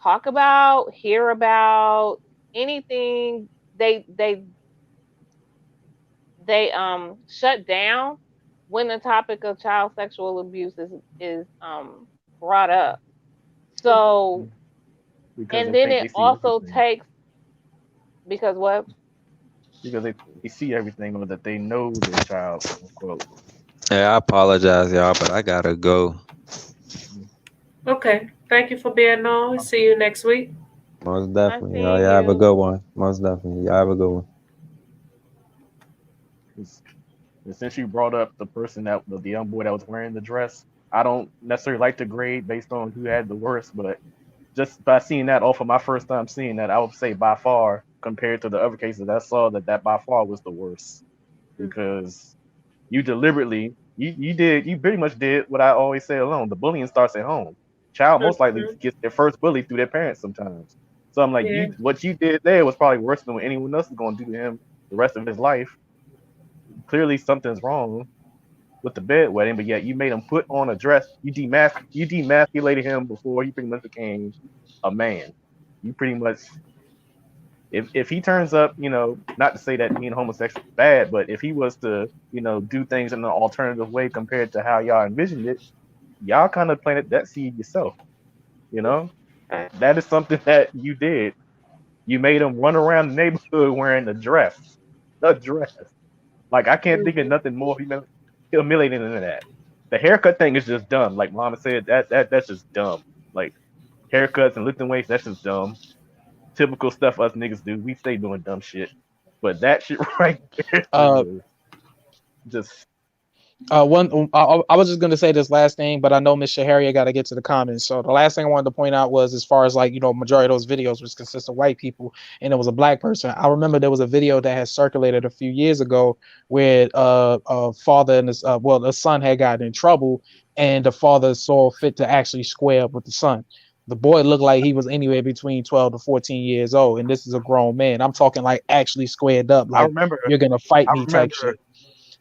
talk about, hear about anything. They shut down when the topic of child sexual abuse is brought up. So,
because
and
they
then
think
it
they see
also
everything.
takes, because what?
Because they see everything or that they know their child, quote unquote.
Hey, I apologize, y'all, but I gotta go.
Okay. Thank you for being on. See you next week.
Most
Nice
definitely. Y'all
seeing
have a
you.
good one. Most definitely. Y'all have a good one.
And since you brought up the person that the young boy that was wearing the dress, I don't necessarily like to grade based on who had the worst, but just by seeing that off of my first time seeing that, I would say by far, compared to the other cases I saw, that by far was the worst. Because you deliberately, you pretty much did what I always say alone. The bullying starts at home. Child most likely
Mhm.
gets their first bully through their parents sometimes. So I'm like,
Yeah.
what you did there was probably worse than what anyone else is going to do to him the rest of his life. Clearly something's wrong with the bedwetting, but yet you made him put on a dress. You demasculated him before he pretty much became a man. You pretty much, if he turns up, not to say that being homosexual is bad, but if he was to, do things in an alternative way compared to how y'all envisioned it, y'all kind of planted that seed yourself. You know, that is something that you did. You made him run around the neighborhood wearing a dress. Like I can't think of
Mhm.
nothing more humiliating than that. The haircut thing is just dumb. Like Mama said, that's just dumb. Like haircuts and lifting weights, that's just dumb. Typical stuff us niggas do. We stay doing dumb shit. But that shit right there
Uh,
was just
I was just gonna say this last thing, but I know Miss Shaharia got to get to the comments. So the last thing I wanted to point out was, as far as like majority of those videos was consist of white people, and it was a black person. I remember there was a video that had circulated a few years ago where a father and his the son had gotten in trouble, and the father saw fit to actually square up with the son. The boy looked like he was anywhere between 12 to 14 years old, and this is a grown man. I'm talking like actually squared up,
I
like
remember
you're gonna fight
I
me type
remember
shit.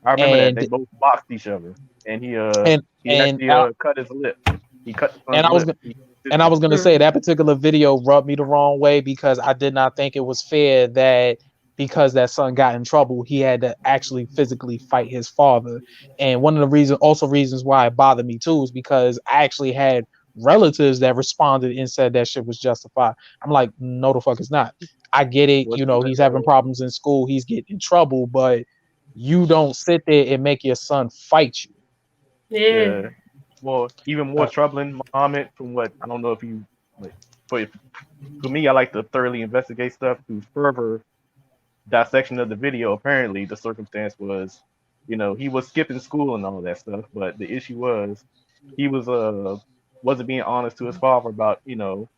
I remember that
And
they both boxed each other, and he
and
he
and
actually cut his lip. He cut the
and
son's
I was
lip. He
and I was gonna say
Mhm.
that particular video rubbed me the wrong way because I did not think it was fair that because that son got in trouble, he had to actually physically fight his father. And one of the reasons why it bothered me too is because I actually had relatives that responded and said that shit was justified. I'm like, no, the fuck it's not. I get it,
was
he's having problems in school, he's getting in trouble, but you don't sit there and make your son fight you.
Yeah.
the more even more
Uh,
troubling Muhammad from what I don't know if you like for me I like to thoroughly investigate stuff through further dissection of the video. Apparently the circumstance was, he was skipping school and all that stuff, but the issue was he wasn't being honest to his father about,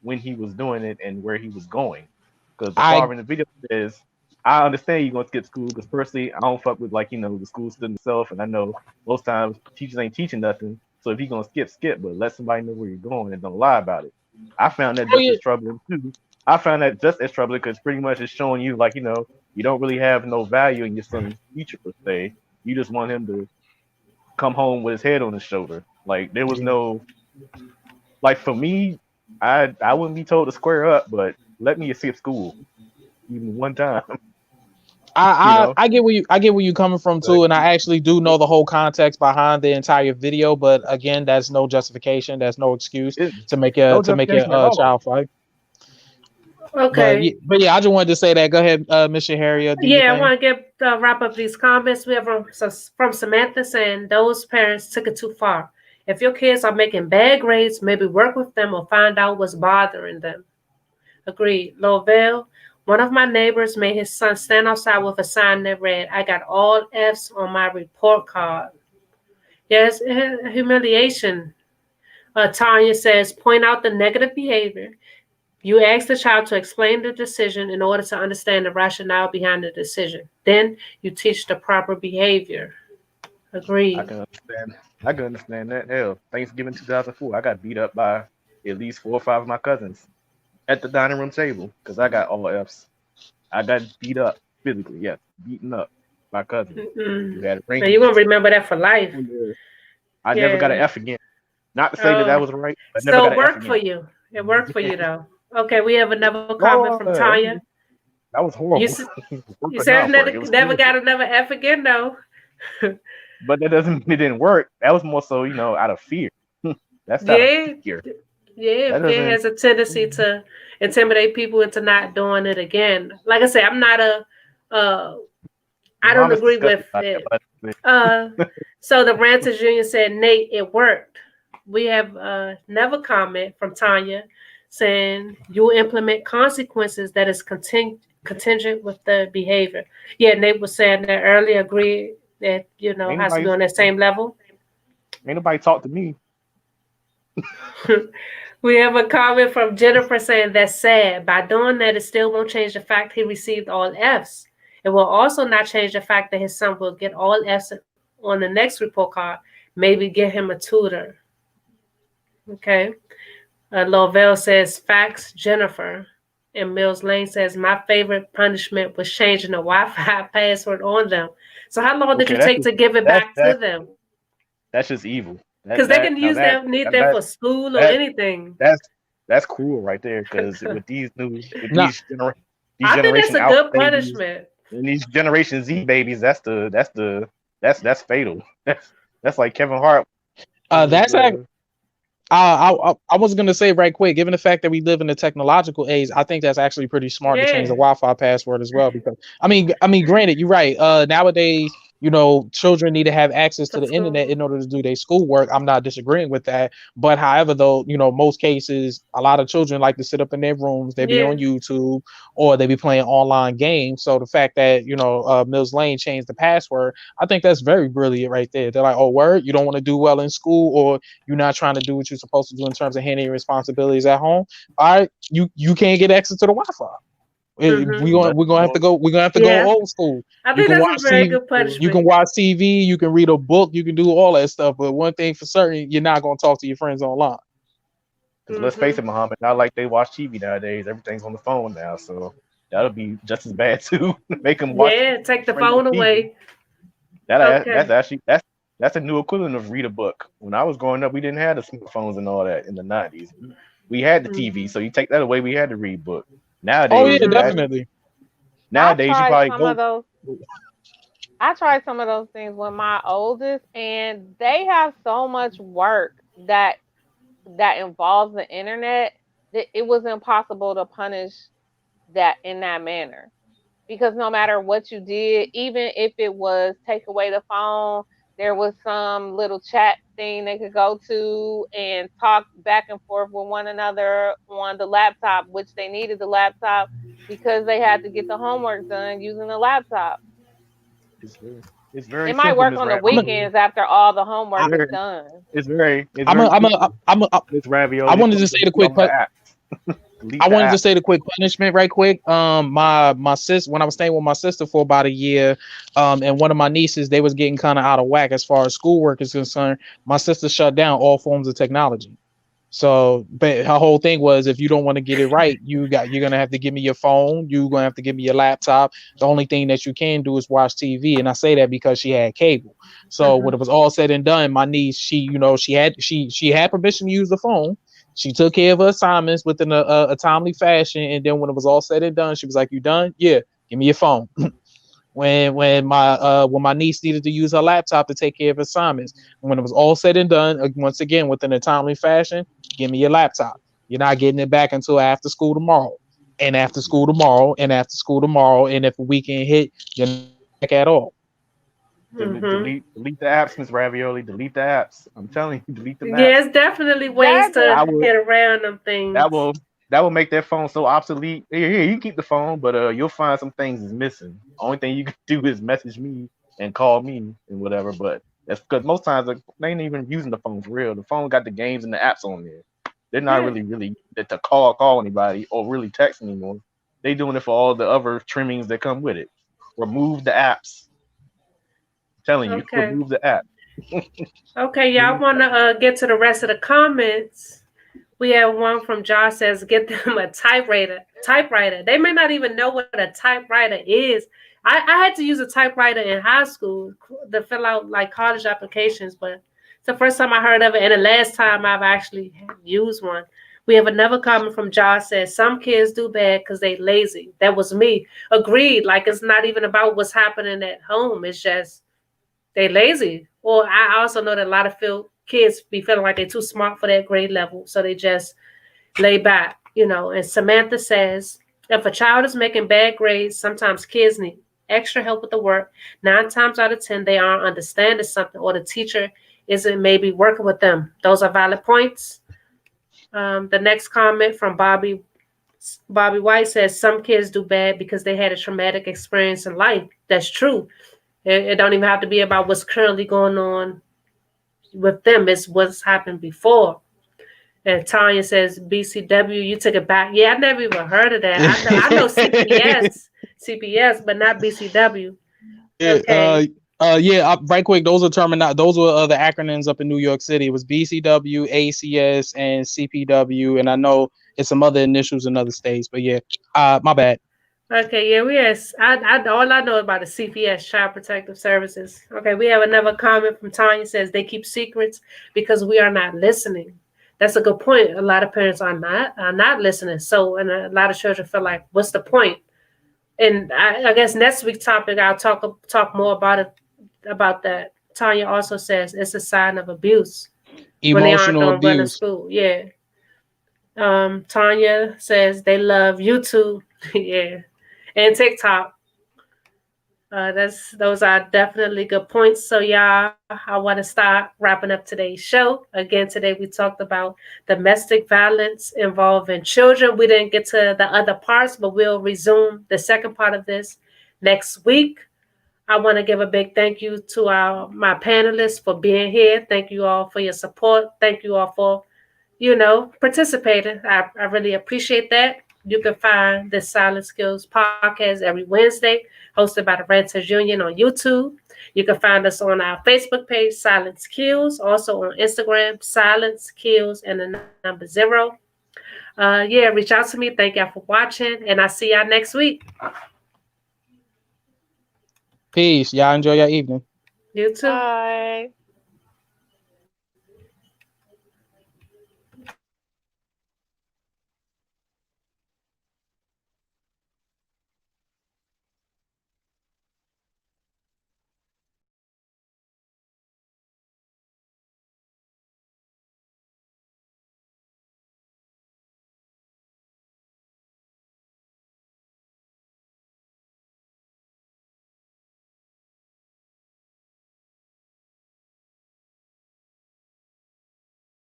when he was doing it and where he was going. Because the
I
father in the video says, I understand you're gonna skip school because personally I don't fuck with like, the school student itself, and I know most times teachers ain't teaching nothing. So if you're gonna skip, but let somebody know where you're going and don't lie about it. I found that
oh
just
yeah,
as troubling too. I found that just as troubling because pretty much it's showing you like, you don't really have no value in your son's future per se. You just want him to come home with his head on his shoulder. Like there was
yeah.
no like for me, I wouldn't be told to square up, but let me skip school even one time, you
I,
know.
I get where you coming from
Like,
too, and I actually do know the whole context behind the entire video. But again, that's no justification. That's no excuse
it's
to make your
no justification at all.
child fight.
Okay.
But yeah, I just wanted to say that. Go ahead, Mr. Harrier, do your
Yeah, I
thing.
want to get wrap up these comments. We have from Samantha saying those parents took it too far. If your kids are making bad grades, maybe work with them or find out what's bothering them. Agreed. Lovell, one of my neighbors made his son stand outside with a sign that read, I got all F's on my report card. Yes, humiliation. Tanya says, point out the negative behavior. You ask the child to explain the decision in order to understand the rationale behind the decision. Then you teach the proper behavior.
I
Agreed.
can understand. I can understand that. Hell, Thanksgiving 2004, I got beat up by at least 4 or 5 of my cousins at the dining room table because I got all F's. I got beat up physically, yes, beaten up by cousins who
Mm-mm.
had
Now you're
rings.
gonna remember that for life.
I never got an
Yeah.
F again. Not to say that that
Oh,
was right, but never
so
got
it
an F
worked for
again.
you. It worked for you though. Okay, we have another comment
Oh,
from Tanya.
that was
You
horrible.
s-
Work
you
or
said
not work,
never
it was
never
horrible.
got another F again though.
But that doesn't it didn't work. That was more so, out of fear. That's out of
Yeah,
fear.
yeah.
That
Fear
doesn't.
has a tendency to intimidate people into not doing it again. Like I said, I'm not a. I don't
Muhammad's
agree
disgusted
with
by that.
it.
But
Uh, so the Ranters Union said, Nate, it worked. We have another comment from Tanya saying you implement consequences that is contingent with the behavior. Yeah, Nate was saying that earlier, agreed that,
ain't
has to be
nobody,
on that same level.
ain't nobody talk to me.
We have a comment from Jennifer saying that's sad. By doing that, it still won't change the fact he received all F's. It will also not change the fact that his son will get all F's on the next report card. Maybe get him a tutor. Okay. Lovell says facts, Jennifer. And Mills Lane says my favorite punishment was changing the Wi-Fi password on them. So how long did
Okay,
you take to give it back to
that's
them?
that's just evil.
Because they can use that, need that for school or
that
anything.
that's cruel right there. Because with these
Nah,
these
I think that's
generation
a
Alpha
good
babies
punishment.
and these Generation Z babies, that's fatal. That's like Kevin Hart.
that's actually. I was gonna say right quick, given the fact that we live in the technological age, I think that's actually pretty smart to change the
Yeah.
Wi-Fi password as well. Because granted, you're right. Nowadays, children need to have access to
For
the internet
school.
in order to do their schoolwork. I'm not disagreeing with that. But however, though, most cases, a lot of children like to sit up in their rooms. They be
Yeah.
on YouTube or they be playing online games. So the fact that Mills Lane changed the password, I think that's very brilliant right there. They're like, oh, word, you don't want to do well in school, or you're not trying to do what you're supposed to do in terms of handling your responsibilities at home. All right, you can't get access to the Wi-Fi.
Mm-hmm.
We're gonna have to go. We're gonna have to go
Yeah.
old school.
I
You
think
can
that's a
watch
very
TV.
good
You can
punishment.
watch TV. You can read a book. You can do all that stuff. But one thing for certain, you're not gonna talk to your friends online.
Because let's face it, Muhammad, not like they watch TV nowadays. Everything's on the phone now, so that'll be just as bad too. Make them watch
Yeah, take the
friends on
phone
TV.
away.
That's
Okay.
actually that's a new equivalent of read a book. When I was growing up, we didn't have the smartphones and all that in the 90s. We had the TV, so you take that away, we had to read book.
Oh yeah,
Nowadays,
definitely.
nowadays you probably
some of
go.
those. I tried some of those things with my oldest, and they have so much work that involves the internet that it was impossible to punish that in that manner. Because no matter what you did, even if it was take away the phone, there was some little chat thing they could go to and talk back and forth with one another on the laptop, which they needed the laptop because they had to get the homework done using the laptop.
It's very
It might
simple,
work
Miss
on the
Ravioli.
weekends after all the homework is
Very,
done.
it's
I'm a,
very
I'm a,
simple.
I'm a,
Miss
I
Ravioli,
wanted to say the
delete
quick.
all the apps. Delete
I
the
wanted to
app.
say the quick punishment right quick. My sis, when I was staying with my sister for about a year, and one of my nieces, they was getting kind of out of whack as far as schoolwork is concerned. My sister shut down all forms of technology. So, but her whole thing was, if you don't want to get it right, you're gonna have to give me your phone. You're gonna have to give me your laptop. The only thing that you can do is watch TV, and I say that because she had cable. So when it was all said and done, my niece, she had permission to use the phone. She took care of her assignments within a timely fashion, and then when it was all said and done, she was like, "You done? Yeah, give me your phone." When my niece needed to use her laptop to take care of assignments, when it was all said and done, once again within a timely fashion, give me your laptop. You're not getting it back until after school tomorrow, and after school tomorrow, and after school tomorrow, and if a weekend hit, you're not back at all.
Mm-hmm.
Delete the apps, Miss Ravioli. Delete the apps. I'm telling you, delete them apps.
Yeah, it's definitely ways
That
to
I
just
would.
get around them things.
That will that will make that phone so obsolete. Here, you keep the phone, but you'll find some things is missing. Only thing you can do is message me and call me and whatever. But that's because most times they ain't even using the phone for real. The phone got the games and the apps on there. They're not
Yeah.
really to call anybody or really text anymore. They doing it for all the other trimmings that come with it. Remove the apps. I'm telling you,
Okay.
remove the app.
Okay, y'all want to get to the rest of the comments. We have one from Josh says, get them a typewriter. They may not even know what a typewriter is. I had to use a typewriter in high school to fill out like college applications, but it's the first time I heard of it and the last time I've actually used one. We have another comment from Josh says, some kids do bad because they lazy. That was me. Agreed. Like it's not even about what's happening at home. It's just they lazy. Or I also know that a lot of kids be feeling like they're too smart for that grade level, so they just lay back, you know. And Samantha says, if a child is making bad grades, sometimes kids need extra help with the work. 9 times out of 10, they aren't understanding something, or the teacher isn't maybe working with them. Those are valid points. The next comment from Bobby White says, some kids do bad because they had a traumatic experience in life. That's true. It don't even have to be about what's currently going on with them. It's what's happened before. And Tanya says, BCW, you took it back. Yeah, I never even heard of that. I know CPS, but not BCW. Okay.
Right quick. Those were the acronyms up in New York City. It was BCW, ACS, and CPW, and I know it's some other initials in other states. But yeah, my bad.
Okay, yeah, all I know about the CPS, Child Protective Services. Okay, we have another comment from Tanya says they keep secrets because we are not listening. That's a good point. A lot of parents are not listening. So, and a lot of children feel like, what's the point? And I guess next week's topic, I'll talk more about that. Tanya also says it's a sign of abuse when they aren't
Emotional
doing well in
abuse.
school. Yeah. Tanya says they love YouTube. Yeah. And TikTok. Those are definitely good points. So y'all, I want to start wrapping up today's show. Again, today we talked about domestic violence involving children. We didn't get to the other parts, but we'll resume the second part of this next week. I want to give a big thank you to my panelists for being here. Thank you all for your support. Thank you all for, participating. I really appreciate that. You can find the Silent Skills podcast every Wednesday, hosted by the Renters Union on YouTube. You can find us on our Facebook page, Silent Skills, also on Instagram, Silent Skills and the number 0. Reach out to me. Thank y'all for watching, and I'll see y'all next week.
Peace. Y'all enjoy your evening.
You too.
Bye.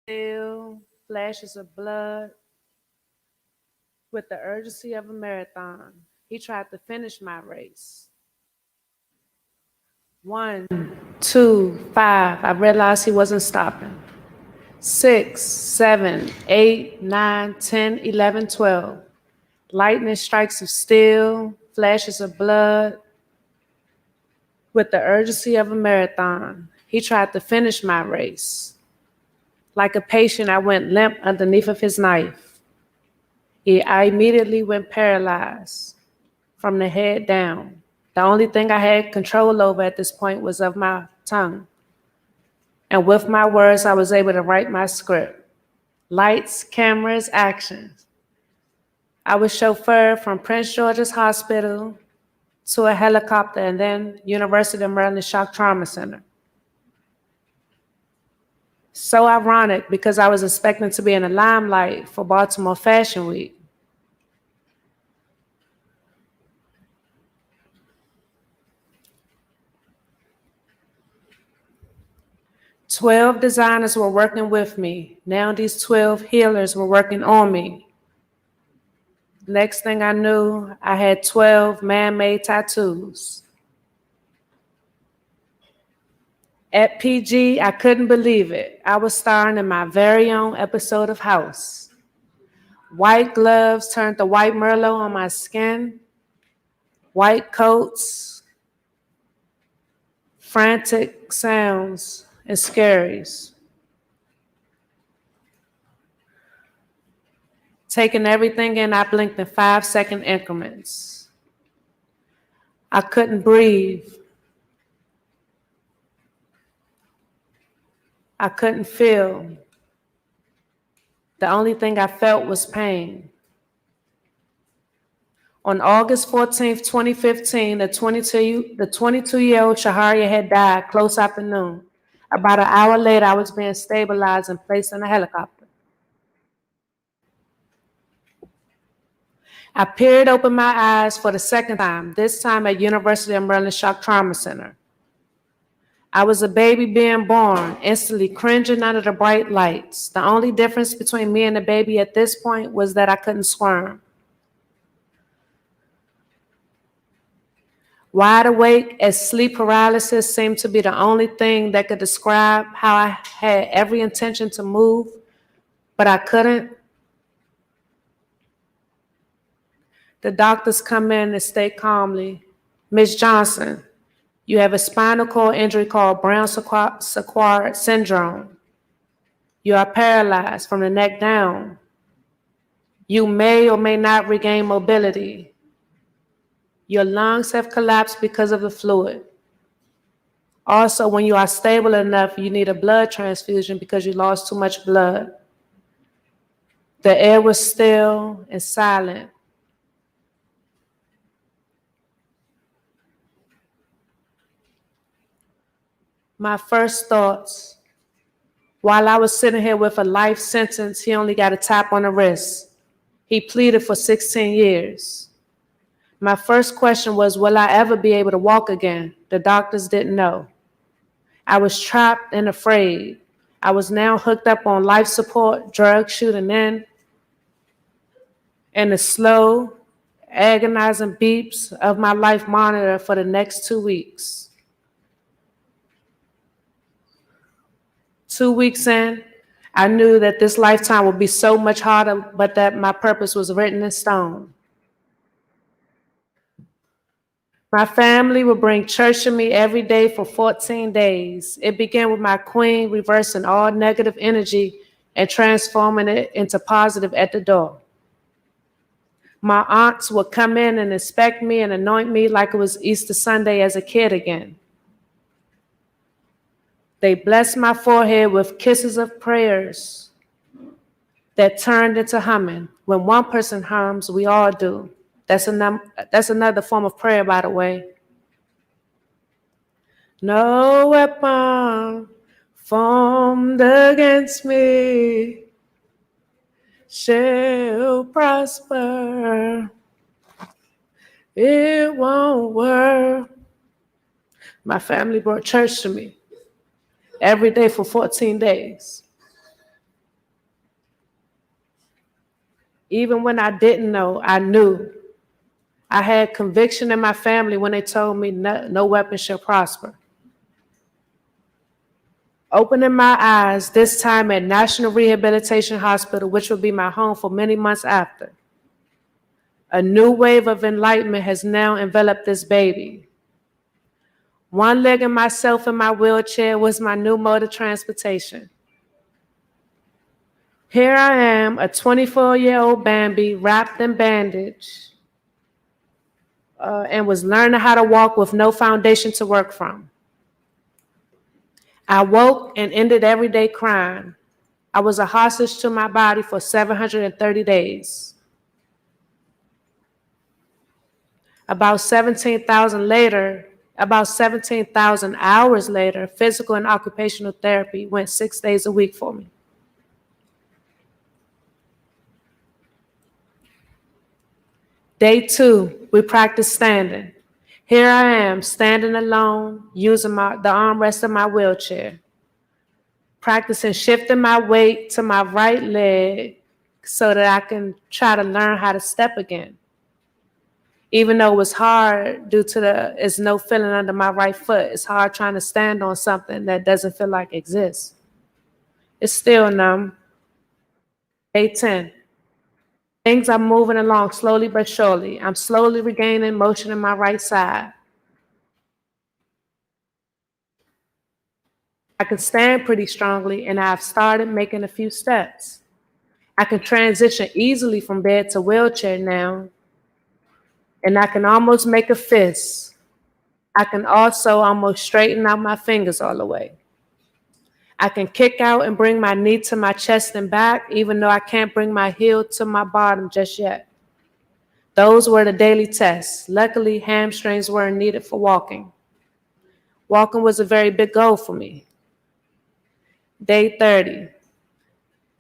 Still flashes of blood with the urgency of a marathon. He tried to finish my race. 1, 2, 5. I realized he wasn't stopping. 6, 7, 8, 9, 10, 11, 12. Lightning strikes of steel, flashes of blood with the urgency of a marathon. He tried to finish my race. Like a patient, I went limp underneath of his knife. I immediately went paralyzed from the head down. The only thing I had control over at this point was of my tongue. And with my words, I was able to write my script. Lights, cameras, action. I was chauffeured from Prince George's Hospital to a helicopter and then University of Maryland Shock Trauma Center. So ironic because I was expecting to be in the limelight for Baltimore Fashion Week. "12 designers were working with me. Now these 12 healers were working on me. Next thing I knew, I had 12 man-made tattoos. At PG, I couldn't believe it. I was starring in my very own episode of House. White gloves turned to white Merlot on my skin, white coats, frantic sounds, and scaries. Taking everything in, I blinked in 5-second increments. I couldn't breathe. I couldn't feel. The only thing I felt was pain. On August 14th, 2015, the 22-year-old Shaharia had died close afternoon. About an hour later, I was being stabilized and placed in a helicopter. I peered open my eyes for the second time, this time at University of Maryland Shock Trauma Center. I was a baby being born, instantly cringing under the bright lights. The only difference between me and the baby at this point was that I couldn't squirm. Wide awake, as sleep paralysis seemed to be the only thing that could describe how I had every intention to move, but I couldn't. The doctors come in and state calmly, "Ms. Johnson, you have a spinal cord injury called Brown-Séquard syndrome. You are paralyzed from the neck down. You may or may not regain mobility. Your lungs have collapsed because of the fluid. Also, when you are stable enough, you need a blood transfusion because you lost too much blood." The air was still and silent. My first thoughts, while I was sitting here with a life sentence, he only got a tap on the wrist. He pleaded for 16 years. My first question was, will I ever be able to walk again? The doctors didn't know. I was trapped and afraid. I was now hooked up on life support, drugs shooting in, and the slow, agonizing beeps of my life monitor for the next 2 weeks. 2 weeks in, I knew that this lifetime would be so much harder, but that my purpose was written in stone. My family would bring church to me every day for 14 days. It began with my queen reversing all negative energy and transforming it into positive at the door. My aunts would come in and inspect me and anoint me like it was Easter Sunday as a kid again. They blessed my forehead with kisses of prayers that turned into humming. When one person hums, we all do. That's another form of prayer, by the way. No weapon formed against me shall prosper. It won't work. My family brought church to me every day for 14 days. Even when I didn't know, I knew. I had conviction in my family when they told me no weapon shall prosper. Opening my eyes, this time at National Rehabilitation Hospital, which will be my home for many months after. A new wave of enlightenment has now enveloped this baby. One leg of myself in my wheelchair was my new mode of transportation. Here I am, a 24-year-old Bambi wrapped in bandage, and was learning how to walk with no foundation to work from. I woke and ended every day crying. I was a hostage to my body for 730 days. About 17,000 hours later, physical and occupational therapy went 6 days a week for me. Day 2, we practiced standing. Here I am, standing alone, using the armrest of my wheelchair, practicing shifting my weight to my right leg so that I can try to learn how to step again. Even though it was hard due to it's no feeling under my right foot. It's hard trying to stand on something that doesn't feel like it exists. It's still numb. Day 10. Things are moving along slowly but surely. I'm slowly regaining motion in my right side. I can stand pretty strongly, and I've started making a few steps. I can transition easily from bed to wheelchair now, and I can almost make a fist. I can also almost straighten out my fingers all the way. I can kick out and bring my knee to my chest and back, even though I can't bring my heel to my bottom just yet. Those were the daily tests. Luckily, hamstrings weren't needed for walking. Walking was a very big goal for me. Day 30.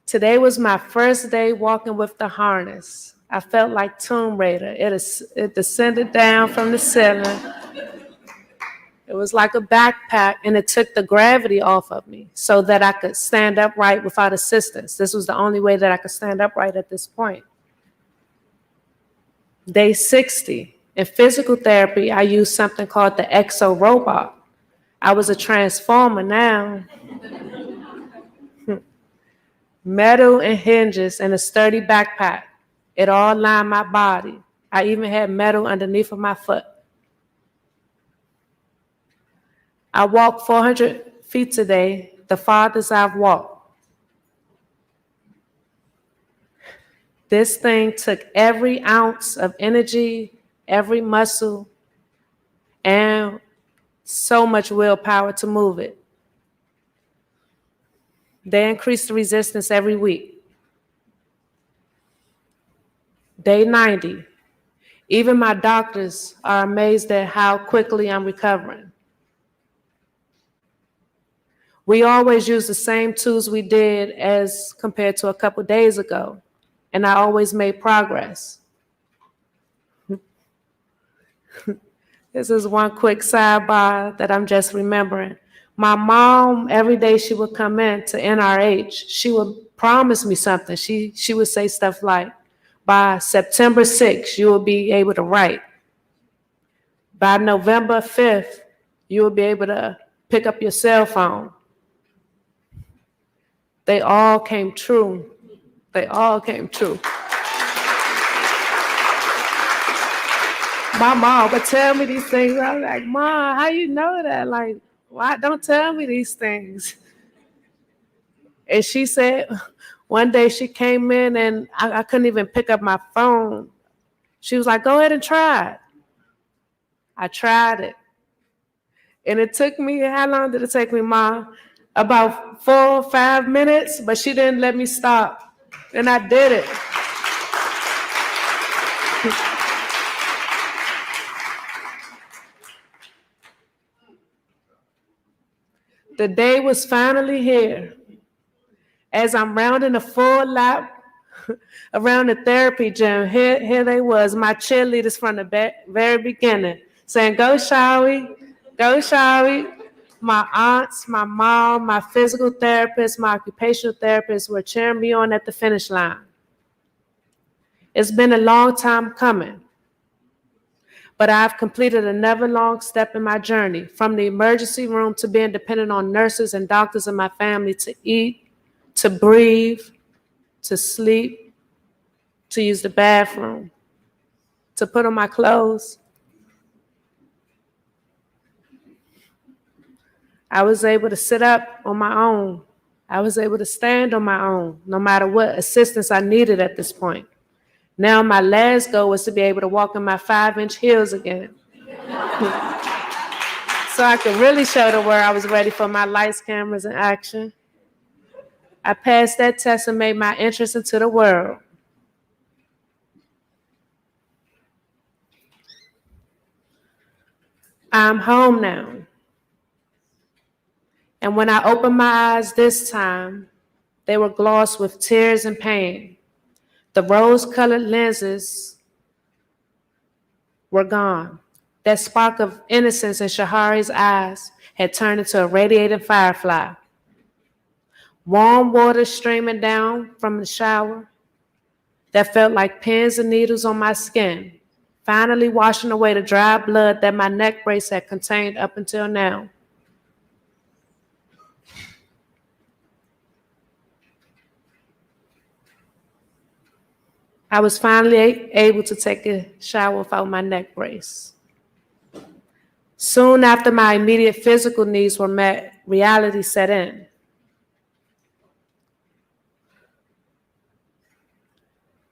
Today was my first day walking with the harness. I felt like Tomb Raider. It descended down from the ceiling. It was like a backpack, and it took the gravity off of me so that I could stand upright without assistance. This was the only way that I could stand upright at this point. Day 60. In physical therapy, I used something called the Exo Robot. I was a transformer now. Metal and hinges and a sturdy backpack. It all lined my body. I even had metal underneath of my foot. I walked 400 feet today, the farthest I've walked. This thing took every ounce of energy, every muscle, and so much willpower to move it. They increase the resistance every week. Day 90. Even my doctors are amazed at how quickly I'm recovering. We always use the same tools we did as compared to a couple days ago, and I always made progress. This is one quick sidebar that I'm just remembering. My mom, every day she would come in to NRH, she would promise me something. She would say stuff like, by September 6th, you will be able to write. By November 5th, you will be able to pick up your cell phone. They all came true. They all came true. My mom would tell me these things. I was like, Mom, how you know that? Like, why don't tell me these things? And she said, one day she came in and I couldn't even pick up my phone. She was like, go ahead and try it. I tried it. And it took me, how long did it take me, Mom? About 4 or 5 minutes, but she didn't let me stop. And I did it. The day was finally here. As I'm rounding a full lap around the therapy gym, here they was, my cheerleaders from the very beginning, saying, go Shawi, go Shawi. My aunts, my mom, my physical therapist, my occupational therapist were cheering me on at the finish line. It's been a long time coming, but I've completed another long step in my journey, from the emergency room to being dependent on nurses and doctors in my family to eat, to breathe, to sleep, to use the bathroom, to put on my clothes. I was able to sit up on my own. I was able to stand on my own, no matter what assistance I needed at this point. Now my last goal was to be able to walk in my 5-inch heels again. So I could really show the world I was ready for my lights, cameras, and action. I passed that test and made my entrance into the world. I'm home now. And when I opened my eyes this time, they were glossed with tears and pain. The rose-colored lenses were gone. That spark of innocence in Shahari's eyes had turned into a radiating firefly. Warm water streaming down from the shower that felt like pins and needles on my skin finally washing away the dry blood that my neck brace had contained up until now. I was finally able to take a shower without my neck brace. Soon after my immediate physical needs were met, reality set in.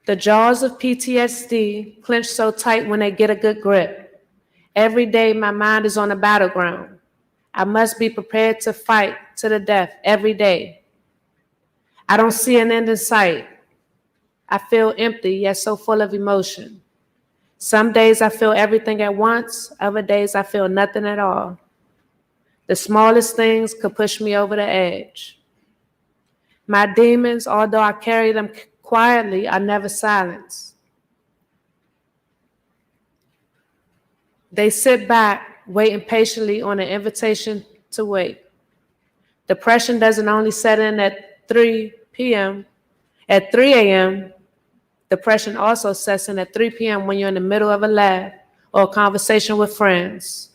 The jaws of PTSD clench so tight when they get a good grip. Every day my mind is on the battleground. I must be prepared to fight to the death every day. I don't see an end in sight. I feel empty, yet so full of emotion. Some days I feel everything at once, other days I feel nothing at all. The smallest things could push me over the edge. My demons, although I carry them quietly, are never silenced. They sit back, waiting patiently on an invitation to wait. Depression doesn't only set in at 3 p.m. At 3 a.m., depression also sets in at 3 p.m. when you're in the middle of a laugh or a conversation with friends.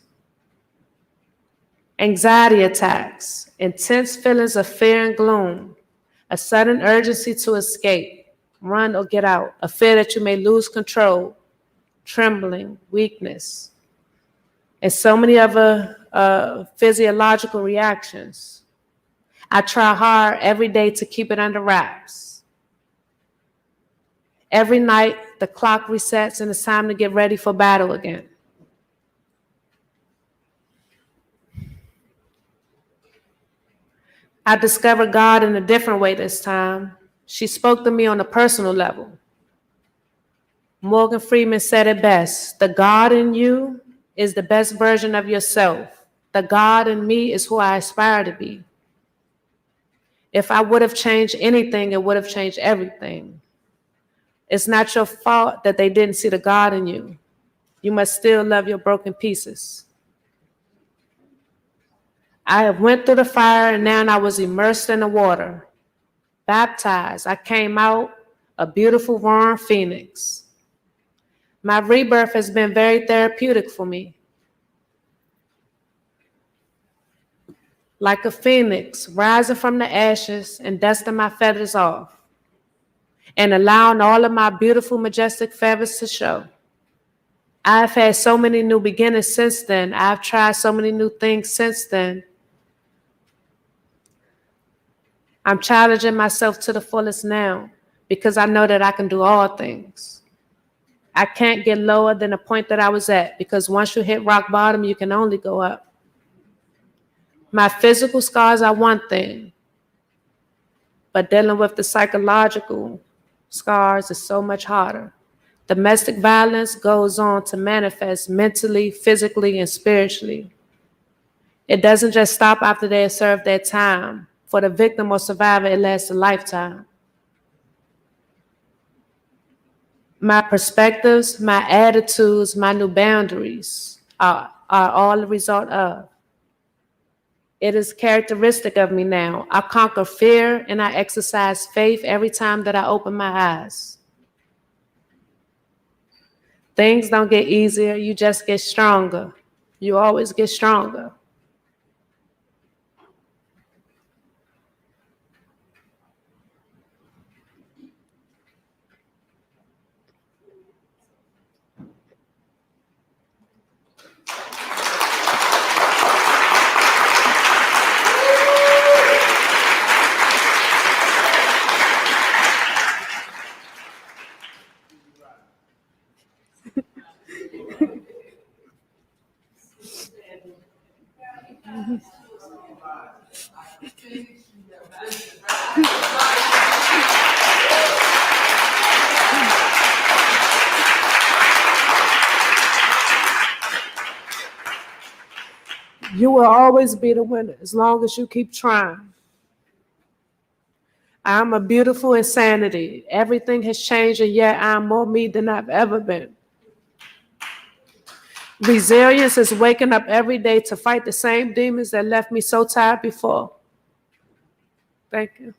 Anxiety attacks, intense feelings of fear and gloom, a sudden urgency to escape, run or get out, a fear that you may lose control, trembling, weakness, and so many other physiological reactions. I try hard every day to keep it under wraps. Every night, the clock resets and it's time to get ready for battle again. I discovered God in a different way this time. She spoke to me on a personal level. Morgan Freeman said it best: the God in you is the best version of yourself. The God in me is who I aspire to be. If I would have changed anything, it would have changed everything. It's not your fault that they didn't see the God in you. You must still love your broken pieces. I have went through the fire and now I was immersed in the water. Baptized, I came out a beautiful roaring phoenix. My rebirth has been very therapeutic for me. Like a phoenix rising from the ashes and dusting my feathers off, and allowing all of my beautiful, majestic feathers to show. I've had so many new beginnings since then. I've tried so many new things since then. I'm challenging myself to the fullest now because I know that I can do all things. I can't get lower than the point that I was at because once you hit rock bottom, you can only go up. My physical scars are one thing, but dealing with the psychological scars is so much harder. Domestic violence goes on to manifest mentally, physically, and spiritually. It doesn't just stop after they have served their time. For the victim or survivor, it lasts a lifetime. My perspectives, my attitudes, my new boundaries are all the result of. It is characteristic of me now. I conquer fear and I exercise faith every time that I open my eyes. Things don't get easier, you just get stronger. You always get stronger. You will always be the winner as long as you keep trying. I'm a beautiful insanity. Everything has changed, and yet I'm more me than I've ever been. Resilience is waking up every day to fight the same demons that left me so tired before. Thank you.